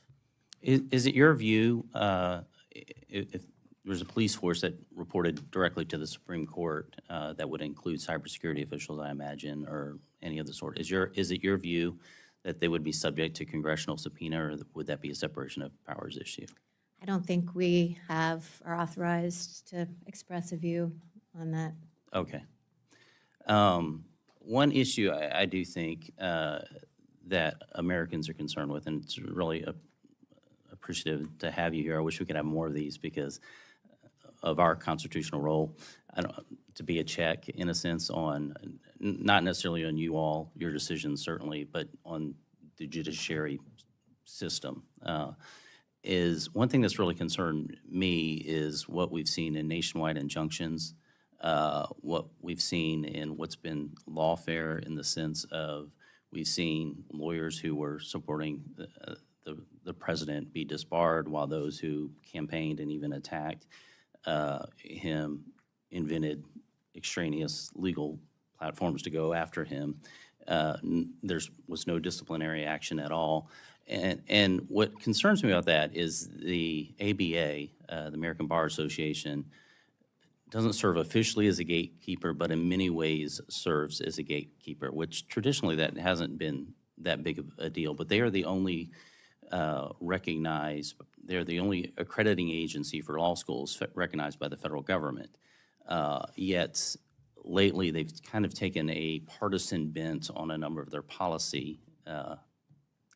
Is it your view, if there's a police force that reported directly to the Supreme Court that would include cybersecurity officials, I imagine, or any of the sort, is it your view that they would be subject to congressional subpoena, or would that be a separation of powers issue? I don't think we are authorized to express a view on that. Okay. One issue I do think that Americans are concerned with, and it's really appreciative to have you here. I wish we could have more of these because of our constitutional role, to be a check, in a sense, on, not necessarily on you all, your decisions certainly, but on the judiciary system. Is one thing that's really concerned me is what we've seen in nationwide injunctions, what we've seen in what's been lawfare, in the sense of we've seen lawyers who were supporting the president be disbarred, while those who campaigned and even attacked him invented extraneous legal platforms to go after him. There was no disciplinary action at all. And what concerns me about that is the ABA, the American Bar Association, doesn't serve officially as a gatekeeper, but in many ways serves as a gatekeeper, which traditionally that hasn't been that big of a deal. But they are the only they're the only accrediting agency for law schools recognized by the federal government. Yet lately they've kind of taken a partisan bent on a number of their policy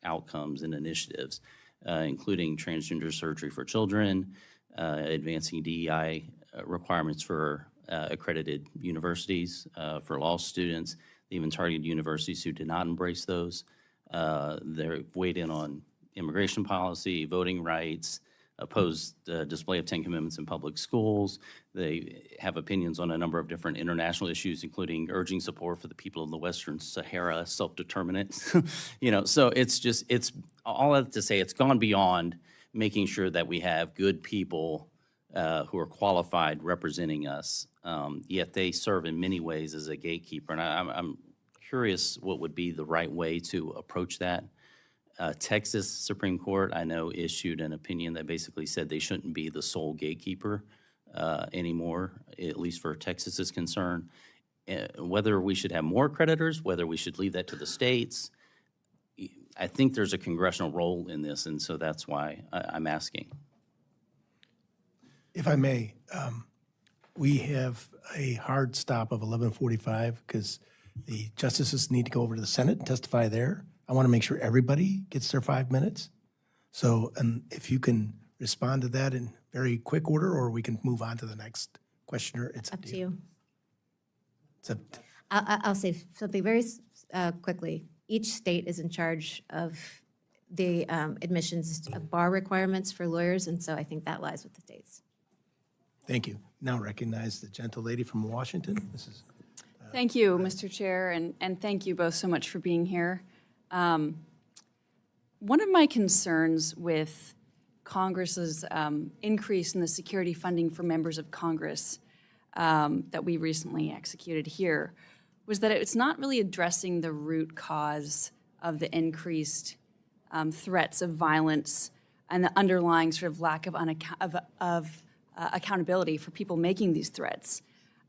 outcomes and initiatives, including transgender surgery for children, advancing DEI requirements for accredited universities for law students. They even targeted universities who did not embrace those. They're weighed in on immigration policy, voting rights, opposed the display of 10 Commandments in public schools. They have opinions on a number of different international issues, including urging support for the people of the Western Sahara, self-determinant. So it's all that to say, it's gone beyond making sure that we have good people who are qualified representing us, yet they serve in many ways as a gatekeeper. And I'm curious what would be the right way to approach that. Texas Supreme Court, I know, issued an opinion that basically said they shouldn't be the sole gatekeeper anymore, at least for Texas is concerned. Whether we should have more creditors, whether we should leave that to the states, I think there's a congressional role in this, and so that's why I'm asking. If I may, we have a hard stop of 11:45 because the justices need to go over to the Senate and testify there. I want to make sure everybody gets their 5 minutes. So, and if you can respond to that in very quick order, or we can move on to the next questioner. It's Up to you. It's up. I'll say something very quickly. Each state is in charge of the admissions of bar requirements for lawyers, and so I think that lies with the states. Thank you. Now recognize the gentle lady from Washington. Mrs. Thank you, Mr. Chair, and thank you both so much for being here. One of my concerns with Congress's increase in the security funding for members of Congress that we recently executed here was that it's not really addressing the root cause of the increased threats of violence and the underlying sort of lack of accountability for people making these threats.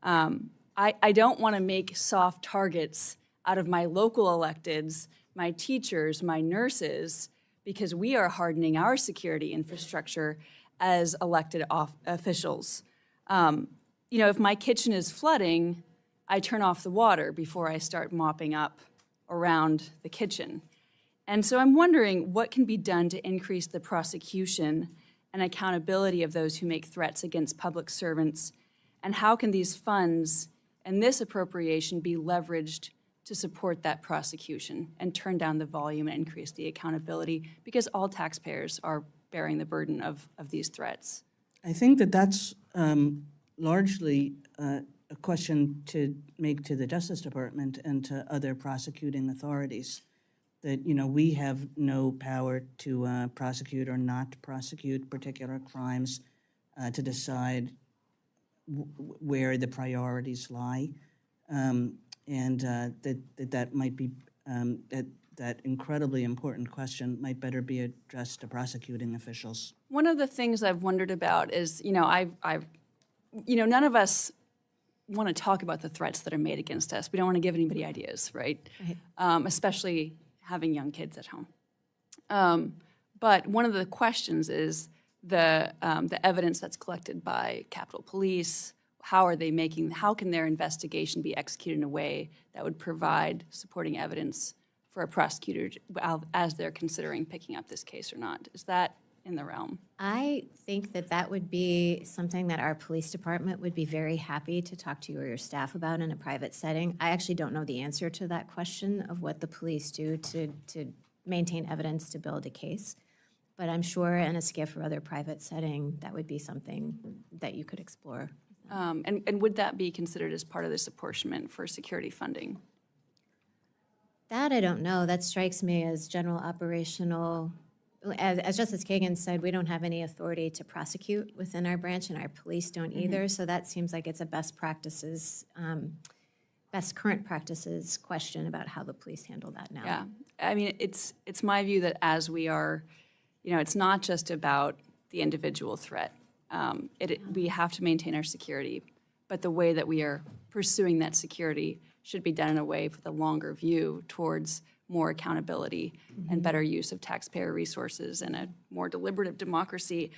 I don't want to make soft targets out of my local electeds, my teachers, my nurses, because we are hardening our security infrastructure as elected officials. You know, if my kitchen is flooding, I turn off the water before I start mopping up around the kitchen. And so I'm wondering what can be done to increase the prosecution and accountability of those who make threats against public servants, and how can these funds and this appropriation be leveraged to support that prosecution and turn down the volume and increase the accountability, because all taxpayers are bearing the burden of these threats. I think that that's largely a question to make to the Justice Department and to other prosecuting authorities. That, you know, we have no power to prosecute or not prosecute particular crimes, to decide where the priorities lie, and that might be that incredibly important question might better be addressed to prosecuting officials. One of the things I've wondered about is, none of us want to talk about the threats that are made against us. We don't want to give anybody ideas, right? Especially having young kids at home. But one of the questions is the evidence that's collected by Capitol Police. How can their investigation be executed in a way that would provide supporting evidence for a prosecutor as they're considering picking up this case or not? Is that in the realm? I think that that would be something that our police department would be very happy to talk to you or your staff about in a private setting. I actually don't know the answer to that question of what the police do to maintain evidence to build a case. But I'm sure in a SCIF or other private setting, that would be something that you could explore. And would that be considered as part of this apportionment for security funding? That I don't know. That strikes me as general operational. As Justice Kagan said, we don't have any authority to prosecute within our branch, and our police don't either. So that seems like it's a best current practices question about how the police handle that now. Yeah, I mean, it's my view that as we are, it's not just about the individual threat. We have to maintain our security, but the way that we are pursuing that security should be done in a way with a longer view towards more accountability and better use of taxpayer resources and a more deliberative democracy.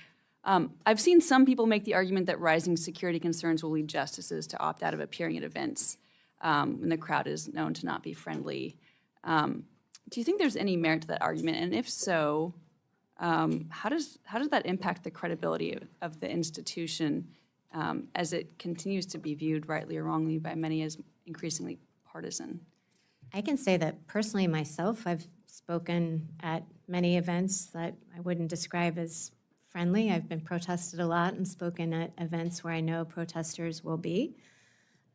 I've seen some people make the argument that rising security concerns will lead justices to opt out of appearing at events when the crowd is known to not be friendly. Do you think there's any merit to that argument? And if so, how does that impact the credibility of the institution as it continues to be viewed, rightly or wrongly, by many as increasingly partisan? I can say that personally myself, I've spoken at many events that I wouldn't describe as friendly. I've been protested a lot and spoken at events where I know protesters will be.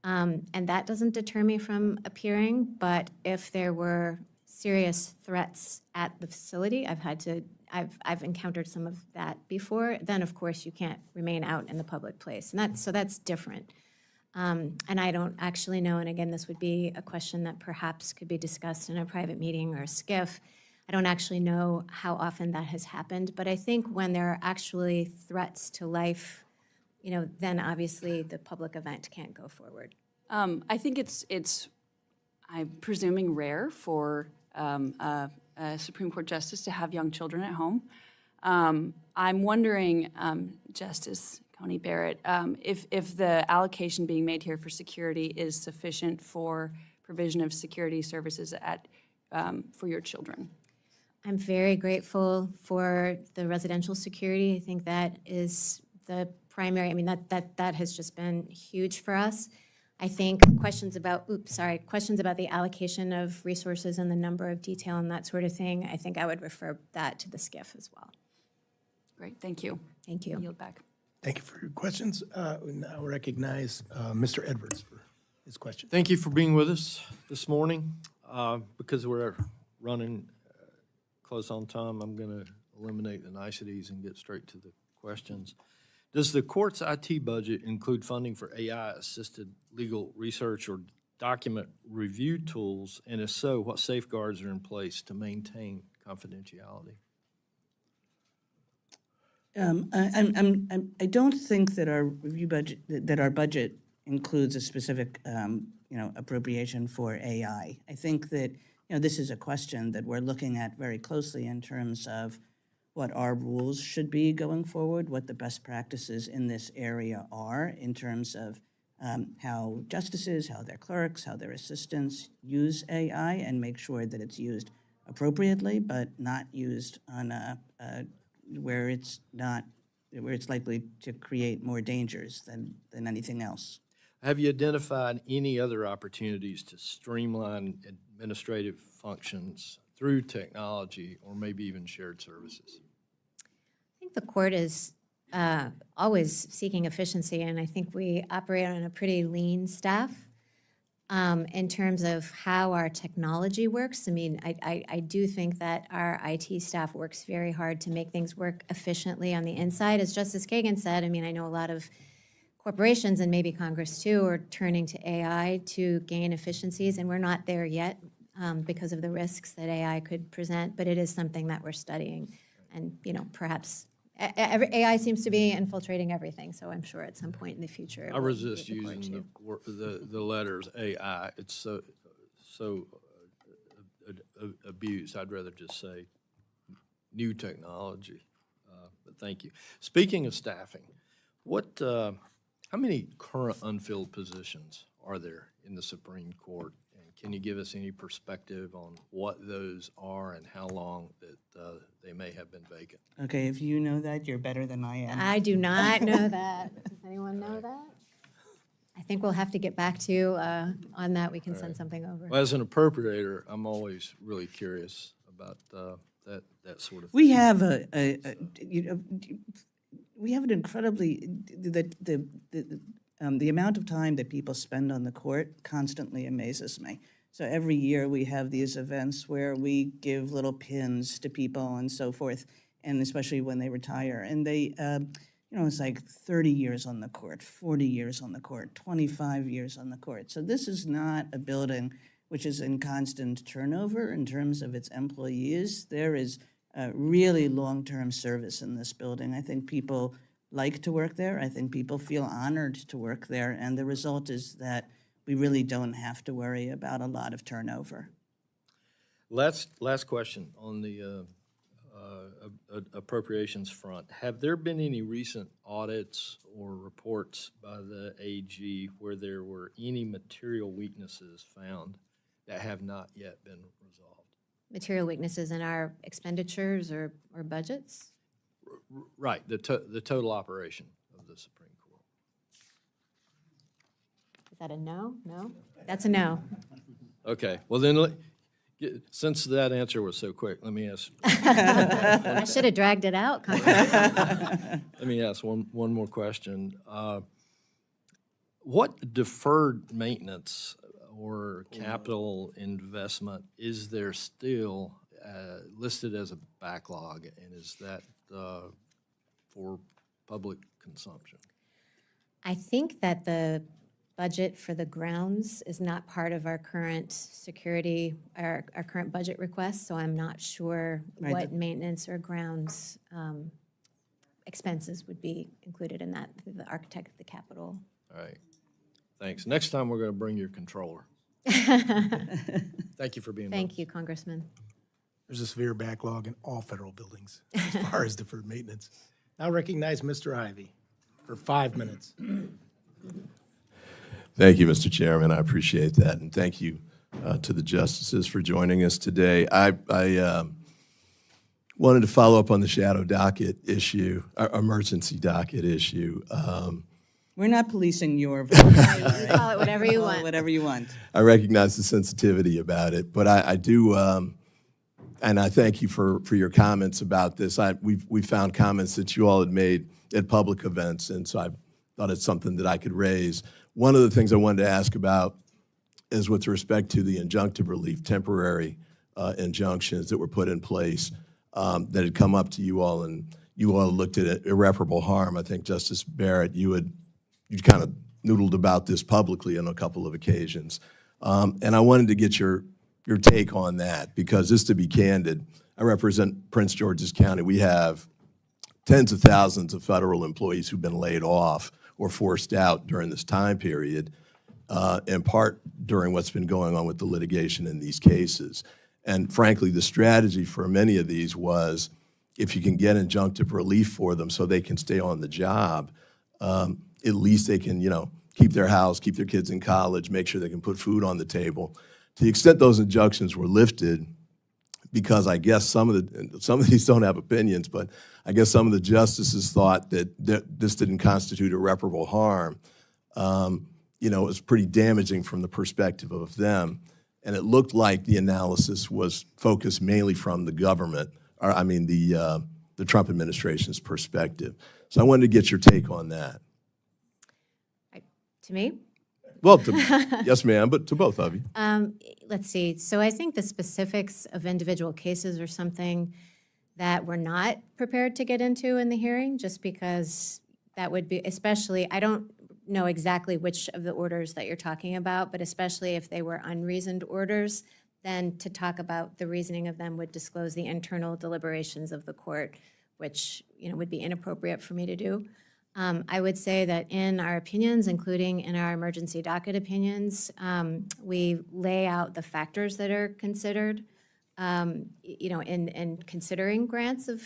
And that doesn't deter me from appearing, but if there were serious threats at the facility, I've encountered some of that before, then of course you can't remain out in the public place. And that's different. And I don't actually know, and again, this would be a question that perhaps could be discussed in a private meeting or a SCIF. I don't actually know how often that has happened, but I think when there are actually threats to life, then obviously the public event can't go forward. I think it's I'm presuming rare for a Supreme Court justice to have young children at home. I'm wondering, Justice Coney Barrett, if the allocation being made here for security is sufficient for provision of security services for your children. I'm very grateful for the residential security. I think that is the primary, that has just been huge for us. I think questions about the allocation of resources and the number of detail and that sort of thing, I think I would refer that to the SCIF as well. Great, thank you. Thank you. I yield back. Thank you for your questions. We now recognize Mr. Edwards for his question. Thank you for being with us this morning. Because we're running close on time, I'm going to eliminate the niceties and get straight to the questions. Does the court's IT budget include funding for AI-assisted legal research or document review tools? And if so, what safeguards are in place to maintain confidentiality? I don't think that our review budget, that our budget includes a specific, appropriation for AI. I think that, this is a question that we're looking at very closely in terms of what our rules should be going forward, what the best practices in this area are in terms of how justices, how their clerks, how their assistants use AI, and make sure that it's used appropriately, but not used on where it's likely to create more dangers than anything else. Have you identified any other opportunities to streamline administrative functions through technology or maybe even shared services? I think the court is always seeking efficiency, and I think we operate on a pretty lean staff in terms of how our technology works. I mean, I do think that our IT staff works very hard to make things work efficiently on the inside. As Justice Kagan said, I mean, I know a lot of corporations and maybe Congress too are turning to AI to gain efficiencies, and we're not there yet because of the risks that AI could present, but it is something that we're studying. And, perhaps AI seems to be infiltrating everything, so I'm sure at some point in the future. I resist using the letters AI. It's so abused. I'd rather just say new technology. But thank you. Speaking of staffing, how many current unfilled positions are there in the Supreme Court? And can you give us any perspective on what those are and how long that they may have been vacant? Okay, if you know that, you're better than I am. I do not know that. Does anyone know that? I think we'll have to get back to you on that. We can send something over. Well, as an appropriator, I'm always really curious about that sort of thing. We have we have an incredibly, the amount of time that people spend on the court constantly amazes me. So every year we have these events where we give little pins to people and so forth, and especially when they retire. And they, it's like 30 years on the court, 40 years on the court, 25 years on the court. So this is not a building which is in constant turnover in terms of its employees. There is really long-term service in this building. I think people like to work there. I think people feel honored to work there. And the result is that we really don't have to worry about a lot of turnover. Last question on the appropriations front. Have there been any recent audits or reports by the AG where there were any material weaknesses found that have not yet been resolved? Material weaknesses in our expenditures or budgets? Right, the total operation of the Supreme Court. Is that a no? No? That's a no. Okay, well then, since that answer was so quick, let me ask. I should have dragged it out, Congressman. Let me ask one more question. What deferred maintenance or capital investment is there still listed as a backlog, and is that for public consumption? I think that the budget for the grounds is not part of our current security, our current budget request, so I'm not sure Right. what maintenance or grounds expenses would be included in that, the architect of the Capitol. All right, thanks. Next time, we're going to bring your controller. Thank you for being with us. Thank you, Congressman. There's a severe backlog in all federal buildings as far as deferred maintenance. Now recognize Mr. Ivey for 5 minutes. Thank you, Mr. Chairman. I appreciate that, and thank you to the justices for joining us today. I wanted to follow up on the shadow docket issue, emergency docket issue. We're not policing your vote. Call it whatever you want. Whatever you want. I recognize the sensitivity about it, but I do, and I thank you for your comments about this. We found comments that you all had made at public events, and so I thought it's something that I could raise. One of the things I wanted to ask about is with respect to the injunctive relief, temporary injunctions that were put in place that had come up to you all, and you all looked at it, irreparable harm. I think, Justice Barrett, you kind of noodled about this publicly on a couple of occasions. And I wanted to get your take on that, because just to be candid, I represent Prince George's County. We have tens of thousands of federal employees who've been laid off or forced out during this time period, in part during what's been going on with the litigation in these cases. And frankly, the strategy for many of these was, if you can get injunctive relief for them so they can stay on the job, at least they can, keep their house, keep their kids in college, make sure they can put food on the table. To the extent those injunctions were lifted, because I guess some of these don't have opinions, but I guess some of the justices thought that this didn't constitute irreparable harm. It was pretty damaging from the perspective of them. And it looked like the analysis was focused mainly from the government, or I mean the Trump administration's perspective. So I wanted to get your take on that. To me? Well, yes, ma'am, but to both of you. Let's see. So I think the specifics of individual cases are something that we're not prepared to get into in the hearing, just because that would be, especially, I don't know exactly which of the orders that you're talking about, but especially if they were unreasoned orders, then to talk about the reasoning of them would disclose the internal deliberations of the court, which would be inappropriate for me to do. I would say that in our opinions, including in our emergency docket opinions, we lay out the factors that are considered, in considering grants of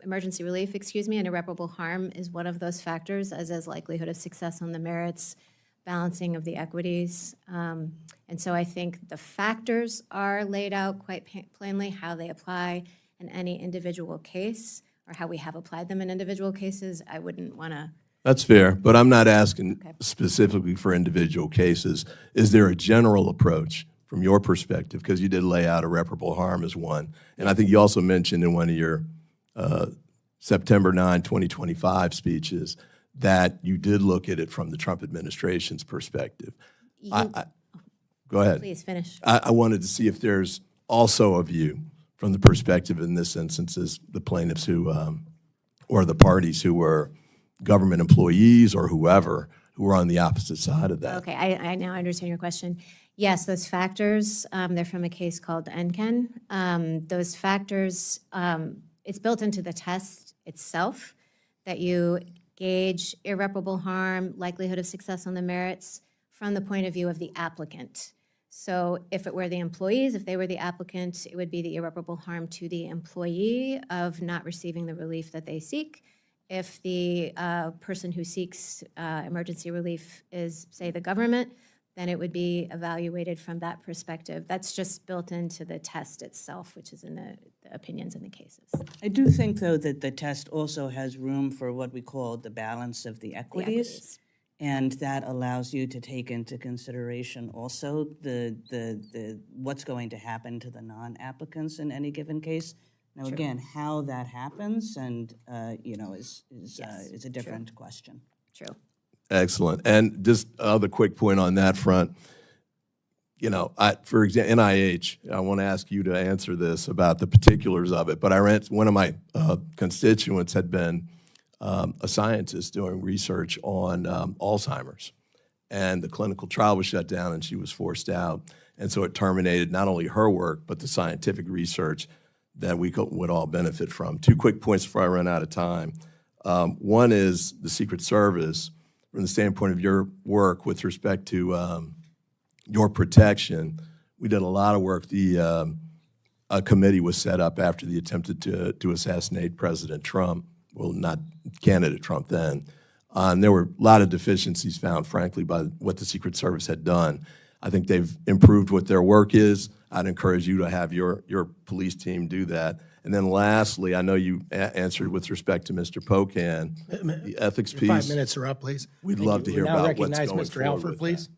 emergency relief, and irreparable harm is one of those factors, as is likelihood of success on the merits, balancing of the equities. And so I think the factors are laid out quite plainly, how they apply in any individual case, or how we have applied them in individual cases. I wouldn't want to. That's fair, but I'm not asking specifically for individual cases. Is there a general approach from your perspective? Because you did lay out irreparable harm as one. And I think you also mentioned in one of your September 9, 2025 speeches that you did look at it from the Trump administration's perspective. Go ahead. Please finish. I wanted to see if there's also a view from the perspective in this instance is the plaintiffs who, or the parties who were government employees or whoever, who were on the opposite side of that. Okay, I now understand your question. Yes, those factors, they're from a case called NCAN. Those factors, it's built into the test itself that you gauge irreparable harm, likelihood of success on the merits from the point of view of the applicant. So if it were the employees, if they were the applicant, it would be the irreparable harm to the employee of not receiving the relief that they seek. If the person who seeks emergency relief is, say, the government, then it would be evaluated from that perspective. That's just built into the test itself, which is in the opinions in the cases. I do think, though, that the test also has room for what we call the balance of the equities. And that allows you to take into consideration also the what's going to happen to the non-applicants in any given case. Now, again, how that happens and is a different question. True. Excellent. And just another quick point on that front. For example, NIH, I want to ask you to answer this about the particulars of it, but one of my constituents had been a scientist doing research on Alzheimer's, and the clinical trial was shut down and she was forced out. And so it terminated not only her work, but the scientific research that we would all benefit from. 2 quick points before I run out of time. One is the Secret Service, from the standpoint of your work with respect to your protection. We did a lot of work. A committee was set up after the attempt to assassinate President Trump. Well, not candidate Trump then. And there were a lot of deficiencies found, frankly, by what the Secret Service had done. I think they've improved what their work is. I'd encourage you to have your police team do that. And then lastly, I know you answered with respect to Mr. Pocan, the ethics Your piece. 5 minutes are up, please. We'd Thank love you. to hear We now about what's recognize going Mr. forward Alford, with please.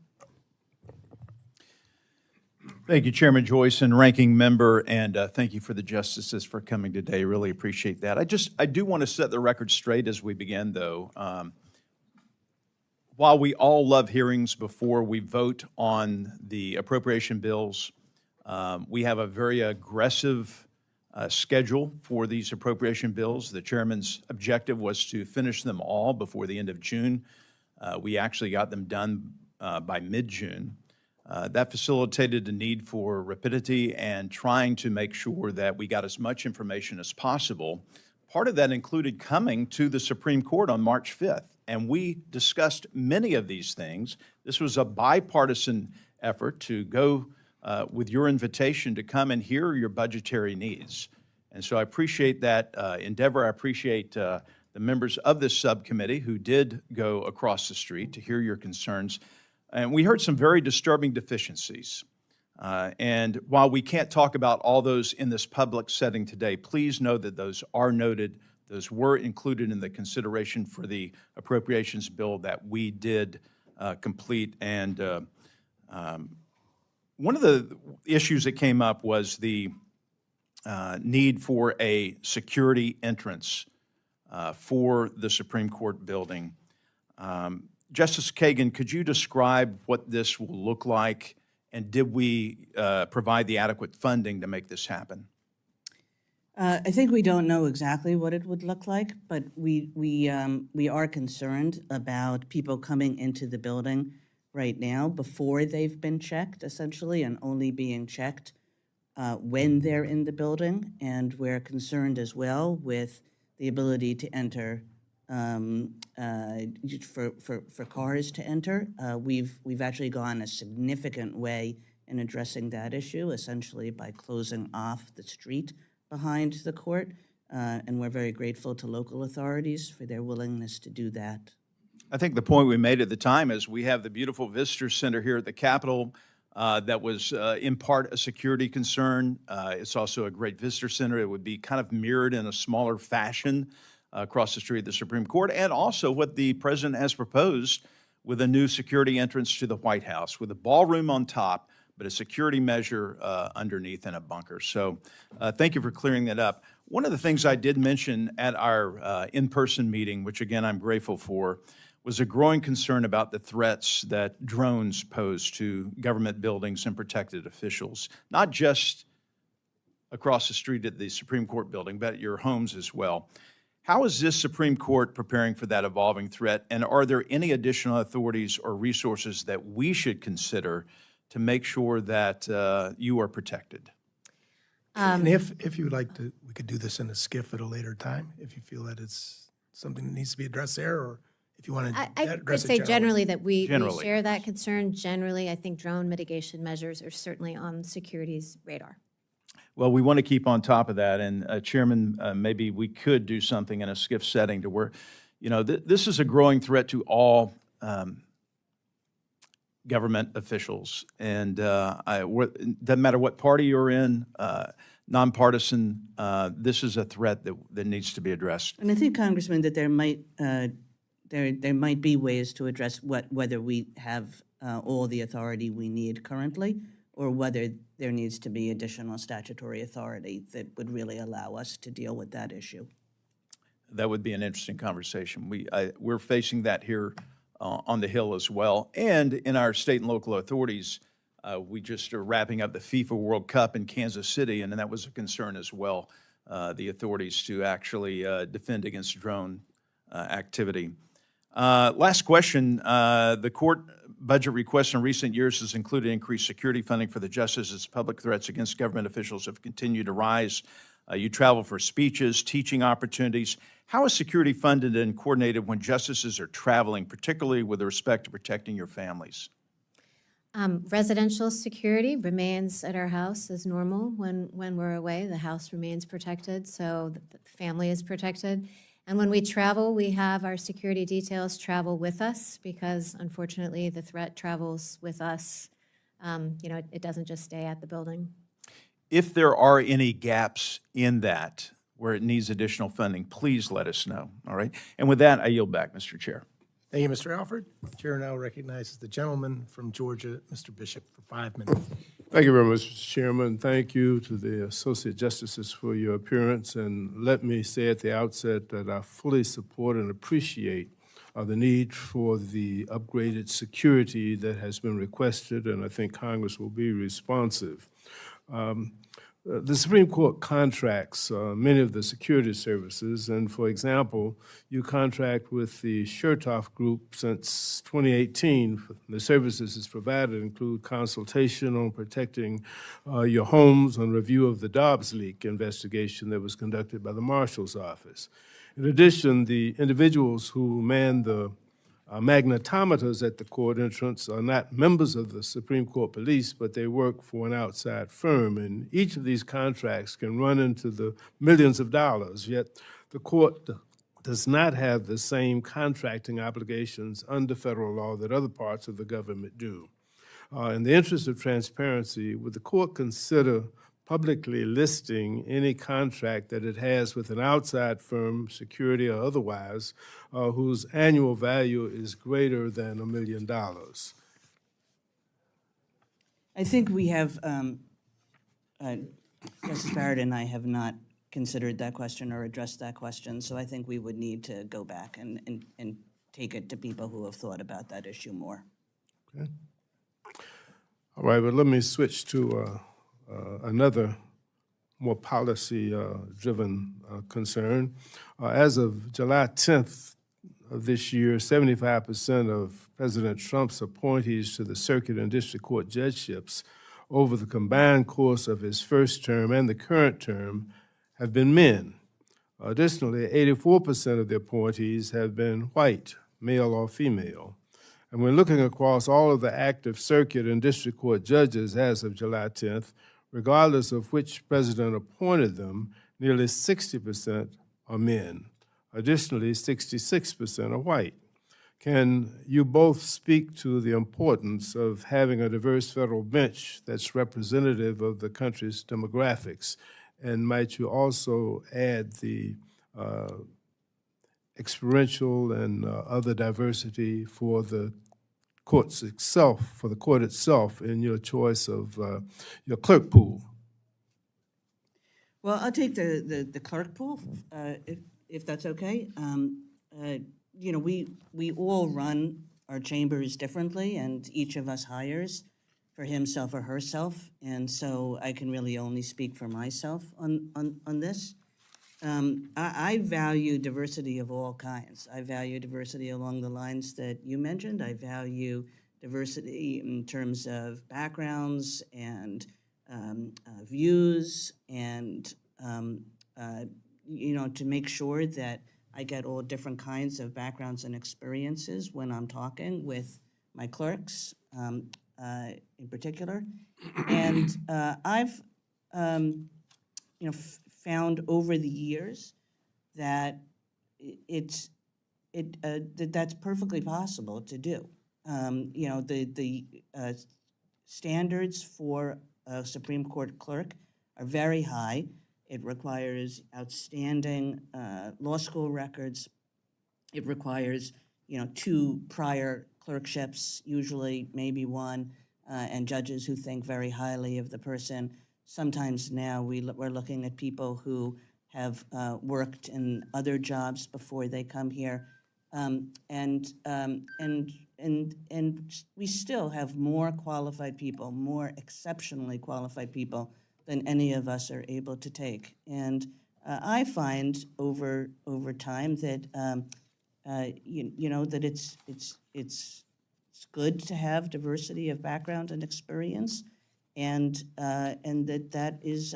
Thank you, Chairman Joyce and Ranking Member, and thank you for the justices for coming today. Really appreciate that. I do want to set the record straight as we begin, though. While we all love hearings before we vote on the appropriation bills, we have a very aggressive schedule for these appropriation bills. The chairman's objective was to finish them all before the end of June. We actually got them done by mid-June. That facilitated the need for rapidity and trying to make sure that we got as much information as possible. Part of that included coming to the Supreme Court on March 5th, and we discussed many of these things. This was a bipartisan effort to go with your invitation to come and hear your budgetary needs. And so I appreciate that endeavor. I appreciate the members of this subcommittee who did go across the street to hear your concerns. And we heard some very disturbing deficiencies. And while we can't talk about all those in this public setting today, please know that those are noted. Those were included in the consideration for the appropriations bill that we did complete. And one of the issues that came up was the need for a security entrance for the Supreme Court building. Justice Kagan, could you describe what this will look like, and did we provide the adequate funding to make this happen? I think we don't know exactly what it would look like, but we are concerned about people coming into the building right now before they've been checked, essentially, and only being checked when they're in the building. And we're concerned as well with the ability to enter for cars to enter. We've actually gone a significant way in addressing that issue, essentially by closing off the street behind the court, and we're very grateful to local authorities for their willingness to do that. I think the point we made at the time is we have the beautiful visitor center here at the Capitol that was in part a security concern. It's also a great visitor center. It would be kind of mirrored in a smaller fashion across the street at the Supreme Court, and also what the president has proposed with a new security entrance to the White House with a ballroom on top, but a security measure underneath and a bunker. So thank you for clearing that up. One of the things I did mention at our in-person meeting, which again I'm grateful for, was a growing concern about the threats that drones pose to government buildings and protected officials, not just across the street at the Supreme Court building, but at your homes as well. How is this Supreme Court preparing for that evolving threat, and are there any additional authorities or resources that we should consider to make sure that you are protected? And if you would like to, we could do this in a skiff at a later time, if you feel that it's something that needs to be addressed there, or if you want to I address would it say generally that we Generally. share that concern. Generally, I think drone mitigation measures are certainly on security's radar. Well, we want to keep on top of that, and Chairman, maybe we could do something in a SCIF setting to where, you know, this is a growing threat to all government officials, and doesn't matter what party you're in, nonpartisan, this is a threat that needs to be addressed. And I think, Congressman, that there might be ways to address whether we have all the authority we need currently, or whether there needs to be additional statutory authority that would really allow us to deal with that issue. That would be an interesting conversation. We're facing that here on the Hill as well, and in our state and local authorities. We just are wrapping up the FIFA World Cup in Kansas City, and that was a concern as well, the authorities to actually defend against drone activity. Last question. The court budget request in recent years has included increased security funding for the justices. Public threats against government officials have continued to rise. You travel for speeches, teaching opportunities. How is security funded and coordinated when justices are traveling, particularly with respect to protecting your families? Residential security remains at our house as normal when we're away. The house remains protected, so the family is protected. And when we travel, we have our security details travel with us because, unfortunately, the threat travels with us. It doesn't just stay at the building. If there are any gaps in that where it needs additional funding, please let us know, all right? And with that, I yield back, Mr. Chair. Thank you, Mr. Alford. The chair now recognizes the gentleman from Georgia, Mr. Bishop, for 5 minutes. Thank you very much, Mr. Chairman. Thank you to the Associate Justices for your appearance. And let me say at the outset that I fully support and appreciate the need for the upgraded security that has been requested, and I think Congress will be responsive. The Supreme Court contracts many of the security services, and for example, you contract with the Chertoff Group since 2018. The services it's provided include consultation on protecting your homes, on review of the Dobbs leak investigation that was conducted by the Marshal's Office. In addition, the individuals who man the magnetometers at the court entrance are not members of the Supreme Court Police, but they work for an outside firm. And each of these contracts can run into the millions of dollars, yet the court does not have the same contracting obligations under federal law that other parts of the government do. In the interest of transparency, would the court consider publicly listing any contract that it has with an outside firm, security or otherwise, whose annual value is greater than $1 million? I think we have, Justice Barrett and I have not considered that question or addressed that question, so I think we would need to go back and take it to people who have thought about that issue more. Okay. All right, but let me switch to another more policy-driven concern. As of July 10th of this year, 75% of President Trump's appointees to the circuit and district court judgeships over the combined course of his first term and the current term have been men. Additionally, 84% of the appointees have been white, male or female. And when looking across all of the active circuit and district court judges as of July 10th, regardless of which president appointed them, nearly 60% are men. Additionally, 66% are white. Can you both speak to the importance of having a diverse federal bench that's representative of the country's demographics? And might you also add the experiential and other diversity for the courts itself, for the court itself, in your choice of your clerk pool? Well, I'll take the clerk pool, if that's okay. You know, we all run our chambers differently, and each of us hires for himself or herself, and so I can really only speak for myself on this. I value diversity of all kinds. I value diversity along the lines that you mentioned. I value diversity in terms of backgrounds and views, and you know, to make sure that I get all different kinds of backgrounds and experiences when I'm talking with my clerks, in particular. And I've you know, found over the years that that's perfectly possible to do. You know, the standards for a Supreme Court clerk are very high. It requires outstanding law school records. It requires, you know, 2 prior clerkships, usually maybe 1, and judges who think very highly of the person. Sometimes now we're looking at people who have worked in other jobs before they come here, and we still have more qualified people, more exceptionally qualified people than any of us are able to take. And I find over time that you know, that it's good to have diversity of background and experience, and that is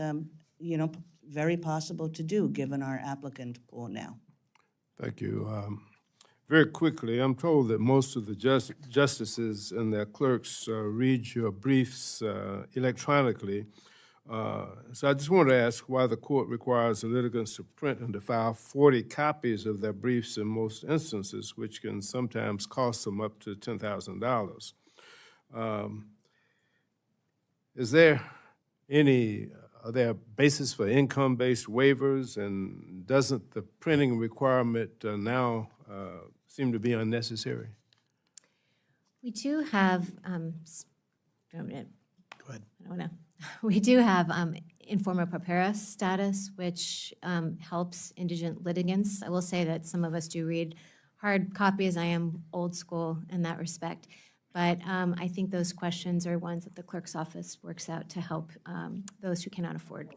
you know, very possible to do given our applicant pool now. Thank you. Very quickly, I'm told that most of the justices and their clerks read your briefs electronically. So I just want to ask why the court requires the litigants to print and to file 40 copies of their briefs in most instances, which can sometimes cost them up to $10,000. Is there are there basis for income-based waivers, and doesn't the printing requirement now seem to be unnecessary? We do have, Go ahead. I don't know. We do have informa pauperis status, which helps indigent litigants. I will say that some of us do read hard copies. I am old school in that respect. But I think those questions are ones that the clerk's office works out to help those who cannot afford.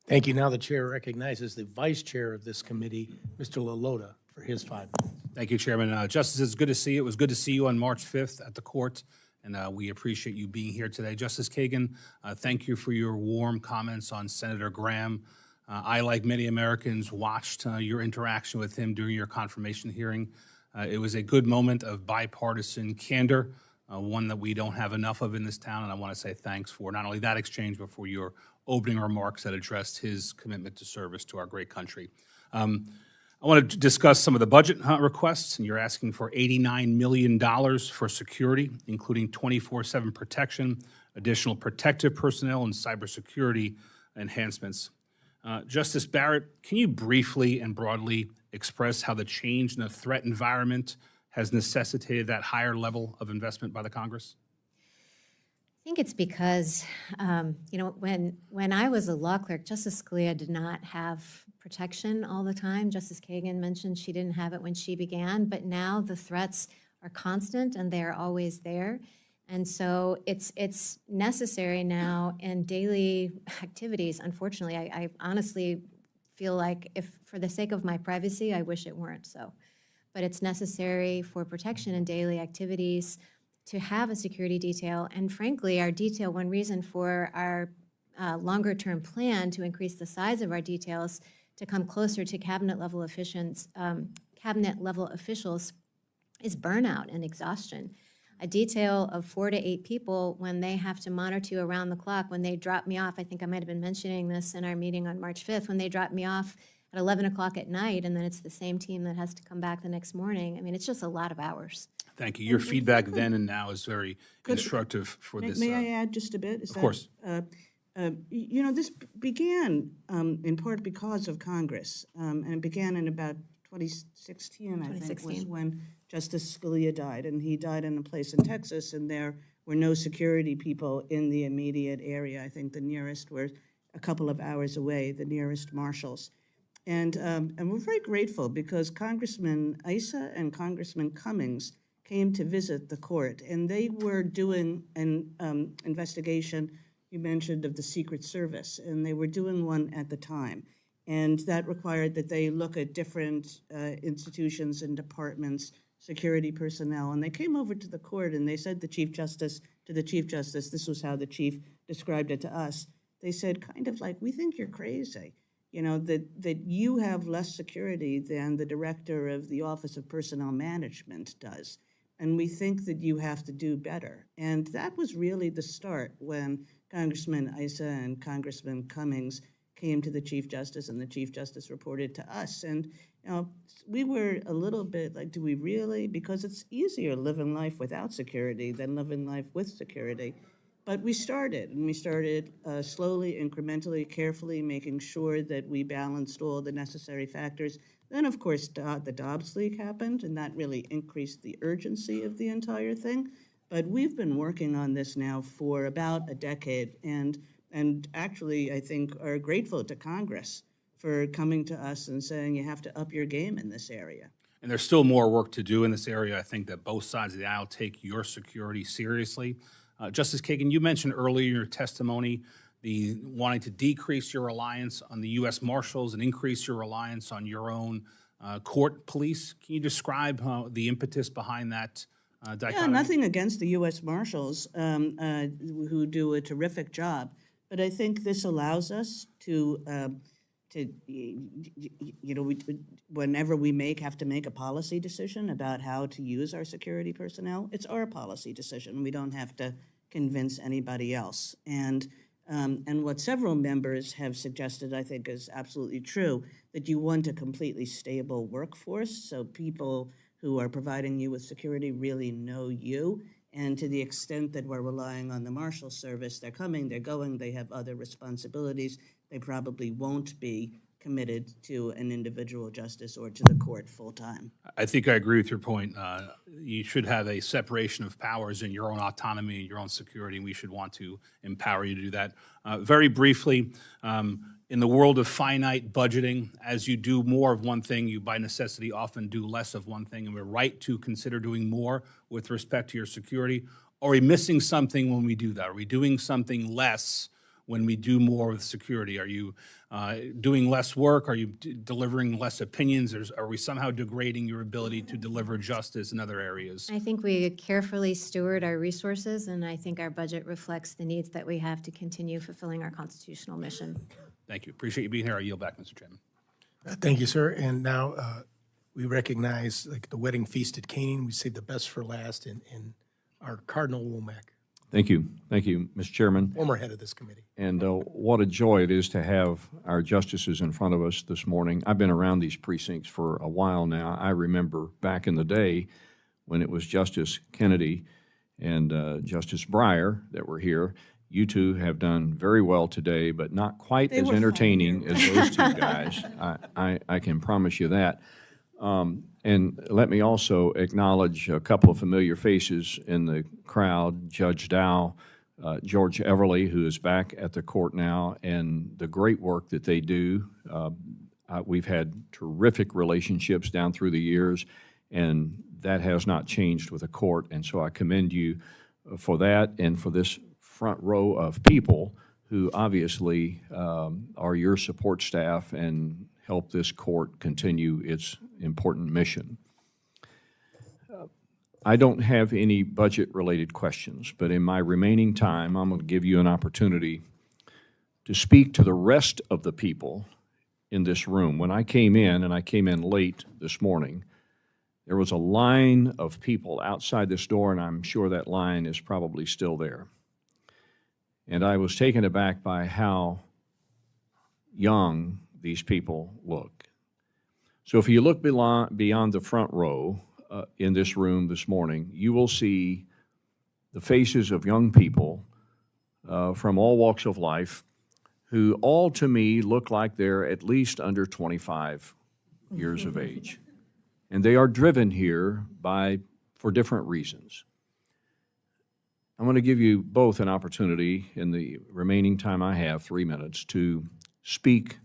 Thank you. Now the chair recognizes the vice chair of this committee, Mr. Lalota, for his 5 minutes. Thank you, Chairman. Justice, it's good to see you. It was good to see you on March 5th at the court, and we appreciate you being here today. Justice Kagan, thank you for your warm comments on Senator Graham. I, like many Americans, watched your interaction with him during your confirmation hearing. It was a good moment of bipartisan candor, one that we don't have enough of in this town, and I want to say thanks for not only that exchange, but for your opening remarks that addressed his commitment to service to our great country. I want to discuss some of the budget requests, and you're asking for $89 million for security, including 24/7 protection, additional protective personnel, and cybersecurity enhancements. Justice Barrett, can you briefly and broadly express how the change in the threat environment has necessitated that higher level of investment by the Congress? I think it's because, when I was a law clerk, Justice Scalia did not have protection all the time. Justice Kagan mentioned she didn't have it when she began, but now the threats are constant and they're always there. And so it's necessary now in daily activities. Unfortunately, I honestly feel like if for the sake of my privacy, I wish it weren't so. But it's necessary for protection in daily activities to have a security detail. And frankly, our detail, one reason for our longer-term plan to increase the size of our details to come closer to cabinet-level officials is burnout and exhaustion. A detail of 4 to 8 people, when they have to monitor you around the clock, when they drop me off, I think I might have been mentioning this in our meeting on March 5th, when they drop me off at 11 o'clock at night, and then it's the same team that has to come back the next morning. I mean, it's just a lot of hours. Thank you. Your feedback then and now is very instructive for this. May I add just a bit? Of course. This began in part because of Congress, and it began in about 2016, I think, was when Justice Scalia died, and he died in a place in Texas, and there were no security people in the immediate area. I think the nearest were a couple of hours away, the nearest marshals. And we're very grateful because Congressman Issa and Congressman Cummings came to visit the court, and they were doing an investigation, you mentioned, of the Secret Service, and they were doing one at the time. And that required that they look at different institutions and departments, security personnel, and they came over to the court and they said to the Chief Justice, this was how the Chief described it to us, they said kind of like, we think you're crazy, that you have less security than the director of the Office of Personnel Management does. And we think that you have to do better. And that was really the start when Congressman Issa and Congressman Cummings came to the Chief Justice, and the Chief Justice reported to us. And we were a little bit like, do we really? Because it's easier living life without security than living life with security. But we started, and we started slowly, incrementally, carefully, making sure that we balanced all the necessary factors. Then, of course, the Dobbs leak happened, and that really increased the urgency of the entire thing. But we've been working on this now for about a decade, and actually, I think, are grateful to Congress for coming to us and saying you have to up your game in this area. And there's still more work to do in this area. I think that both sides of the aisle take your security seriously. Justice Kagan, you mentioned earlier in your testimony the wanting to decrease your reliance on the U.S. Marshals and increase your reliance on your own court police. Can you describe the impetus behind that dichotomy? Yeah, nothing against the U.S. Marshals who do a terrific job, but I think this allows us to whenever we have to make a policy decision about how to use our security personnel, it's our policy decision. We don't have to convince anybody else. And what several members have suggested, I think, is absolutely true, that you want a completely stable workforce, so people who are providing you with security really know you. And to the extent that we're relying on the Marshal Service, they're coming, they're going, they have other responsibilities. They probably won't be committed to an individual justice or to the court full-time. I think I agree with your point. You should have a separation of powers in your own autonomy and your own security, and we should want to empower you to do that. Very briefly, in the world of finite budgeting, as you do more of one thing, you by necessity often do less of one thing, and we're right to consider doing more with respect to your security. Are we missing something when we do that? Are we doing something less when we do more with security? Are you doing less work? Are you delivering less opinions? Are we somehow degrading your ability to deliver justice in other areas? I think we carefully steward our resources, and I think our budget reflects the needs that we have to continue fulfilling our constitutional mission. Thank you. Appreciate you being here. I yield back, Mr. Chairman. Thank you, sir. And now we recognize like the wedding feast at Canaan. We saved the best for last in our Cardinal Womack, Thank you. Thank you, Mr. Chairman. former head of this committee. And what a joy it is to have our justices in front of us this morning. I've been around these precincts for a while now. I remember back in the day when it was Justice Kennedy and Justice Breyer that were here. You two have done very well today, but not quite as entertaining as those two guys. I can promise you that. And let me also acknowledge a couple of familiar faces in the crowd, Judge Dow, George Everly, who is back at the court now, and the great work that they do. We've had terrific relationships down through the years, and that has not changed with the court, and so I commend you for that and for this front row of people who obviously are your support staff and help this court continue its important mission. I don't have any budget-related questions, but in my remaining time, I'm going to give you an opportunity to speak to the rest of the people in this room. When I came in, and I came in late this morning, there was a line of people outside this door, and I'm sure that line is probably still there. And I was taken aback by how young these people look. So if you look beyond the front row in this room this morning, you will see the faces of young people from all walks of life who all to me look like they're at least under 25 years of age. And they are driven here for different reasons. I'm going to give you both an opportunity in the remaining time I have, 3 minutes, to speak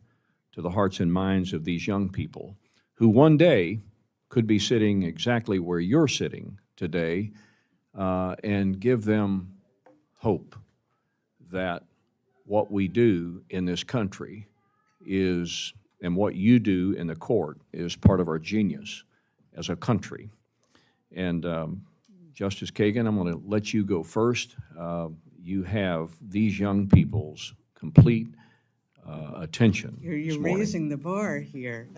to the hearts and minds of these young people who one day could be sitting exactly where you're sitting today, and give them hope that what we do in this country is, and what you do in the court is part of our genius as a country. And Justice Kagan, I'm going to let you go first. You have these young people's complete attention. You're raising the bar here.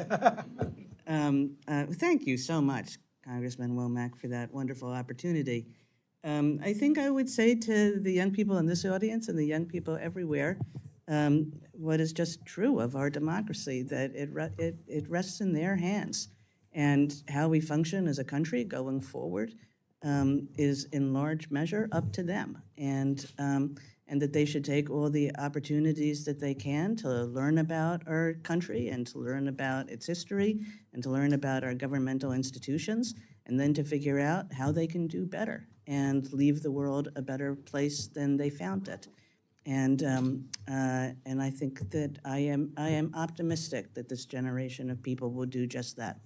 Thank you so much, Congressman Womack, for that wonderful opportunity. I think I would say to the young people in this audience and the young people everywhere, what is just true of our democracy, that it rests in their hands. And how we function as a country going forward is in large measure up to them. And that they should take all the opportunities that they can to learn about our country and to learn about its history and to learn about our governmental institutions, and then to figure out how they can do better and leave the world a better place than they found it. And I think that I am optimistic that this generation of people will do just that.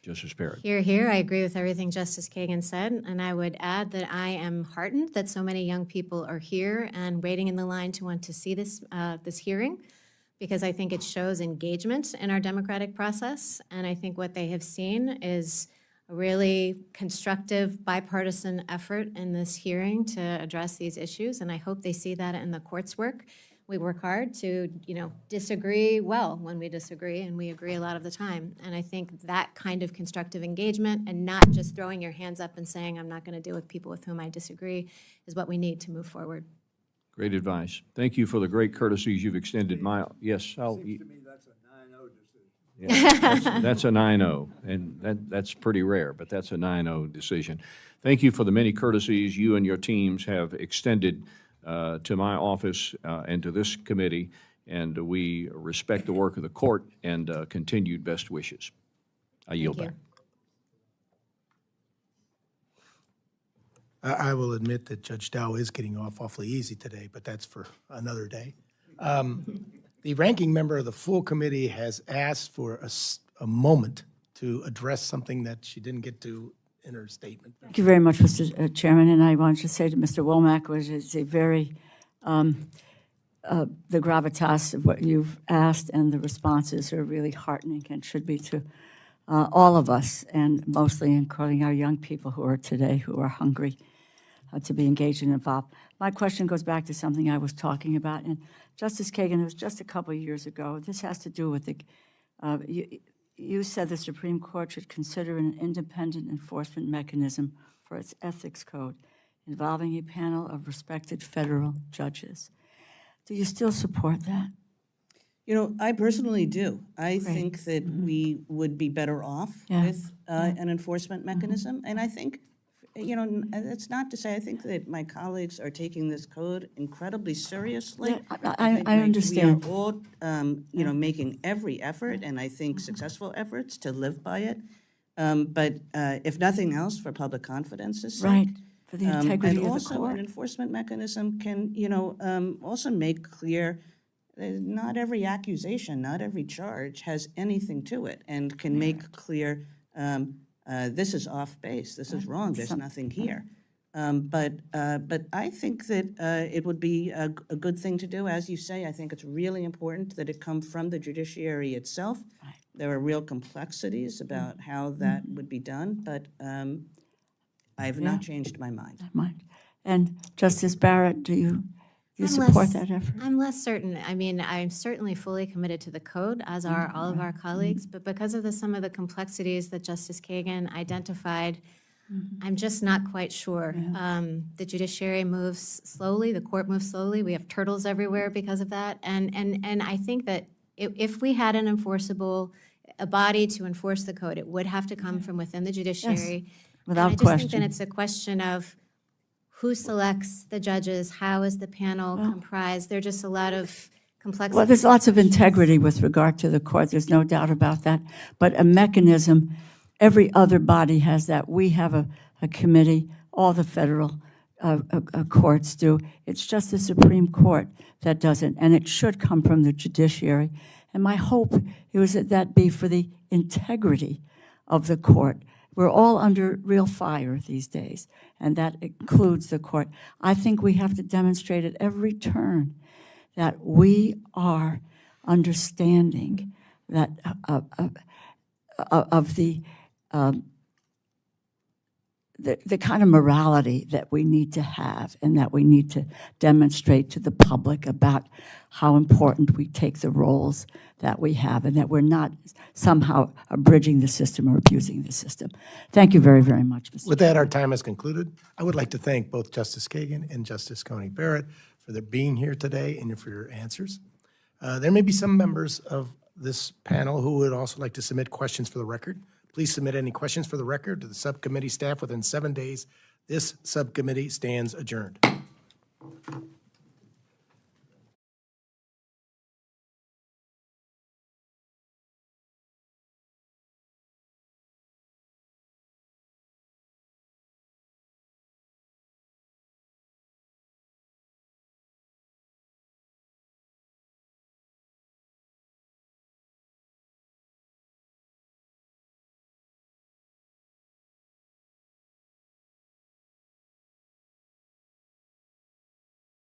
Justice Barrett. Hear, hear. I agree with everything Justice Kagan said, and I would add that I am heartened that so many young people are here and waiting in the line to want to see this hearing, because I think it shows engagement in our democratic process, and I think what they have seen is a really constructive bipartisan effort in this hearing to address these issues, and I hope they see that in the court's work. We work hard to, disagree well when we disagree, and we agree a lot of the time. And I think that kind of constructive engagement and not just throwing your hands up and saying, I'm not going to deal with people with whom I disagree, is what we need to move forward. Great advice. Thank you for the great courtesies you've extended. Yes, Seems to me that's a 9-0 decision. Yeah, that's a 9-0, and that's pretty rare, but that's a 9-0 decision. Thank you for the many courtesies you and your teams have extended to my office and to this committee. and we respect the work of the court and continued best wishes. I yield you. back. I will admit that Judge Dow is getting off awfully easy today, but that's for another day. The ranking member of the full committee has asked for a moment to address something that she didn't get to in her statement. Thank you very much, Mr. Chairman, and I wanted to say to Mr. Womack, which is a very, the gravitas of what you've asked and the responses are really heartening and should be to all of us, and mostly including our young people who are today, who are hungry to be engaged and involved. My question goes back to something I was talking about, and Justice Kagan, it was just a couple of years ago. This has to do with the, you said the Supreme Court should consider an independent enforcement mechanism for its ethics code involving a panel of respected federal judges. Do you still support that? You know, I personally do. I think that we would be better off with an enforcement mechanism. And I think, you know, it's not to say, I think that my colleagues are taking this code incredibly seriously. I understand. We are all, you know, making every effort, and I think successful efforts to live by it. But if nothing else, for public confidence's sake. Right, for the integrity and of the also, court. an enforcement mechanism can, you know, also make clear not every accusation, not every charge has anything to it, and can make clear this is off base, this is wrong, there's nothing here. But I think that it would be a good thing to do. As you say, I think it's really important that it come from the judiciary itself. There are real complexities about how that would be done, but I have not changed my mind. And Justice Barrett, do you support that effort? I'm less certain. I mean, I'm certainly fully committed to the code, as are all of our colleagues, but because of some of the complexities that Justice Kagan identified, I'm just not quite sure. The judiciary moves slowly, the court moves slowly, we have turtles everywhere because of that, and I think that if we had an enforceable, a body to enforce the code, it would have to come from within the judiciary. Without and I just think question. that it's a question of who selects the judges, how is the panel comprised? There are just a lot of complexities. Well, there's lots of integrity with regard to the court, there's no doubt about that. But a mechanism, every other body has that. We have a committee, all the federal courts do. It's just the Supreme Court that doesn't, and it should come from the judiciary. And my hope is that that be for the integrity of the court. We're all under real fire these days, and that includes the court. I think we have to demonstrate at every turn that we are understanding that of the kind of morality that we need to have and that we need to demonstrate to the public about how important we take the roles that we have and that we're not somehow abridging the system or abusing the system. Thank you very, very much, Mr. With that, our time has concluded. I would like to thank both Justice Kagan and Justice Coney Barrett for their being here today and for your answers. There may be some members of this panel who would also like to submit questions for the record. Please submit any questions for the record to the subcommittee staff within 7 days. This subcommittee stands adjourned.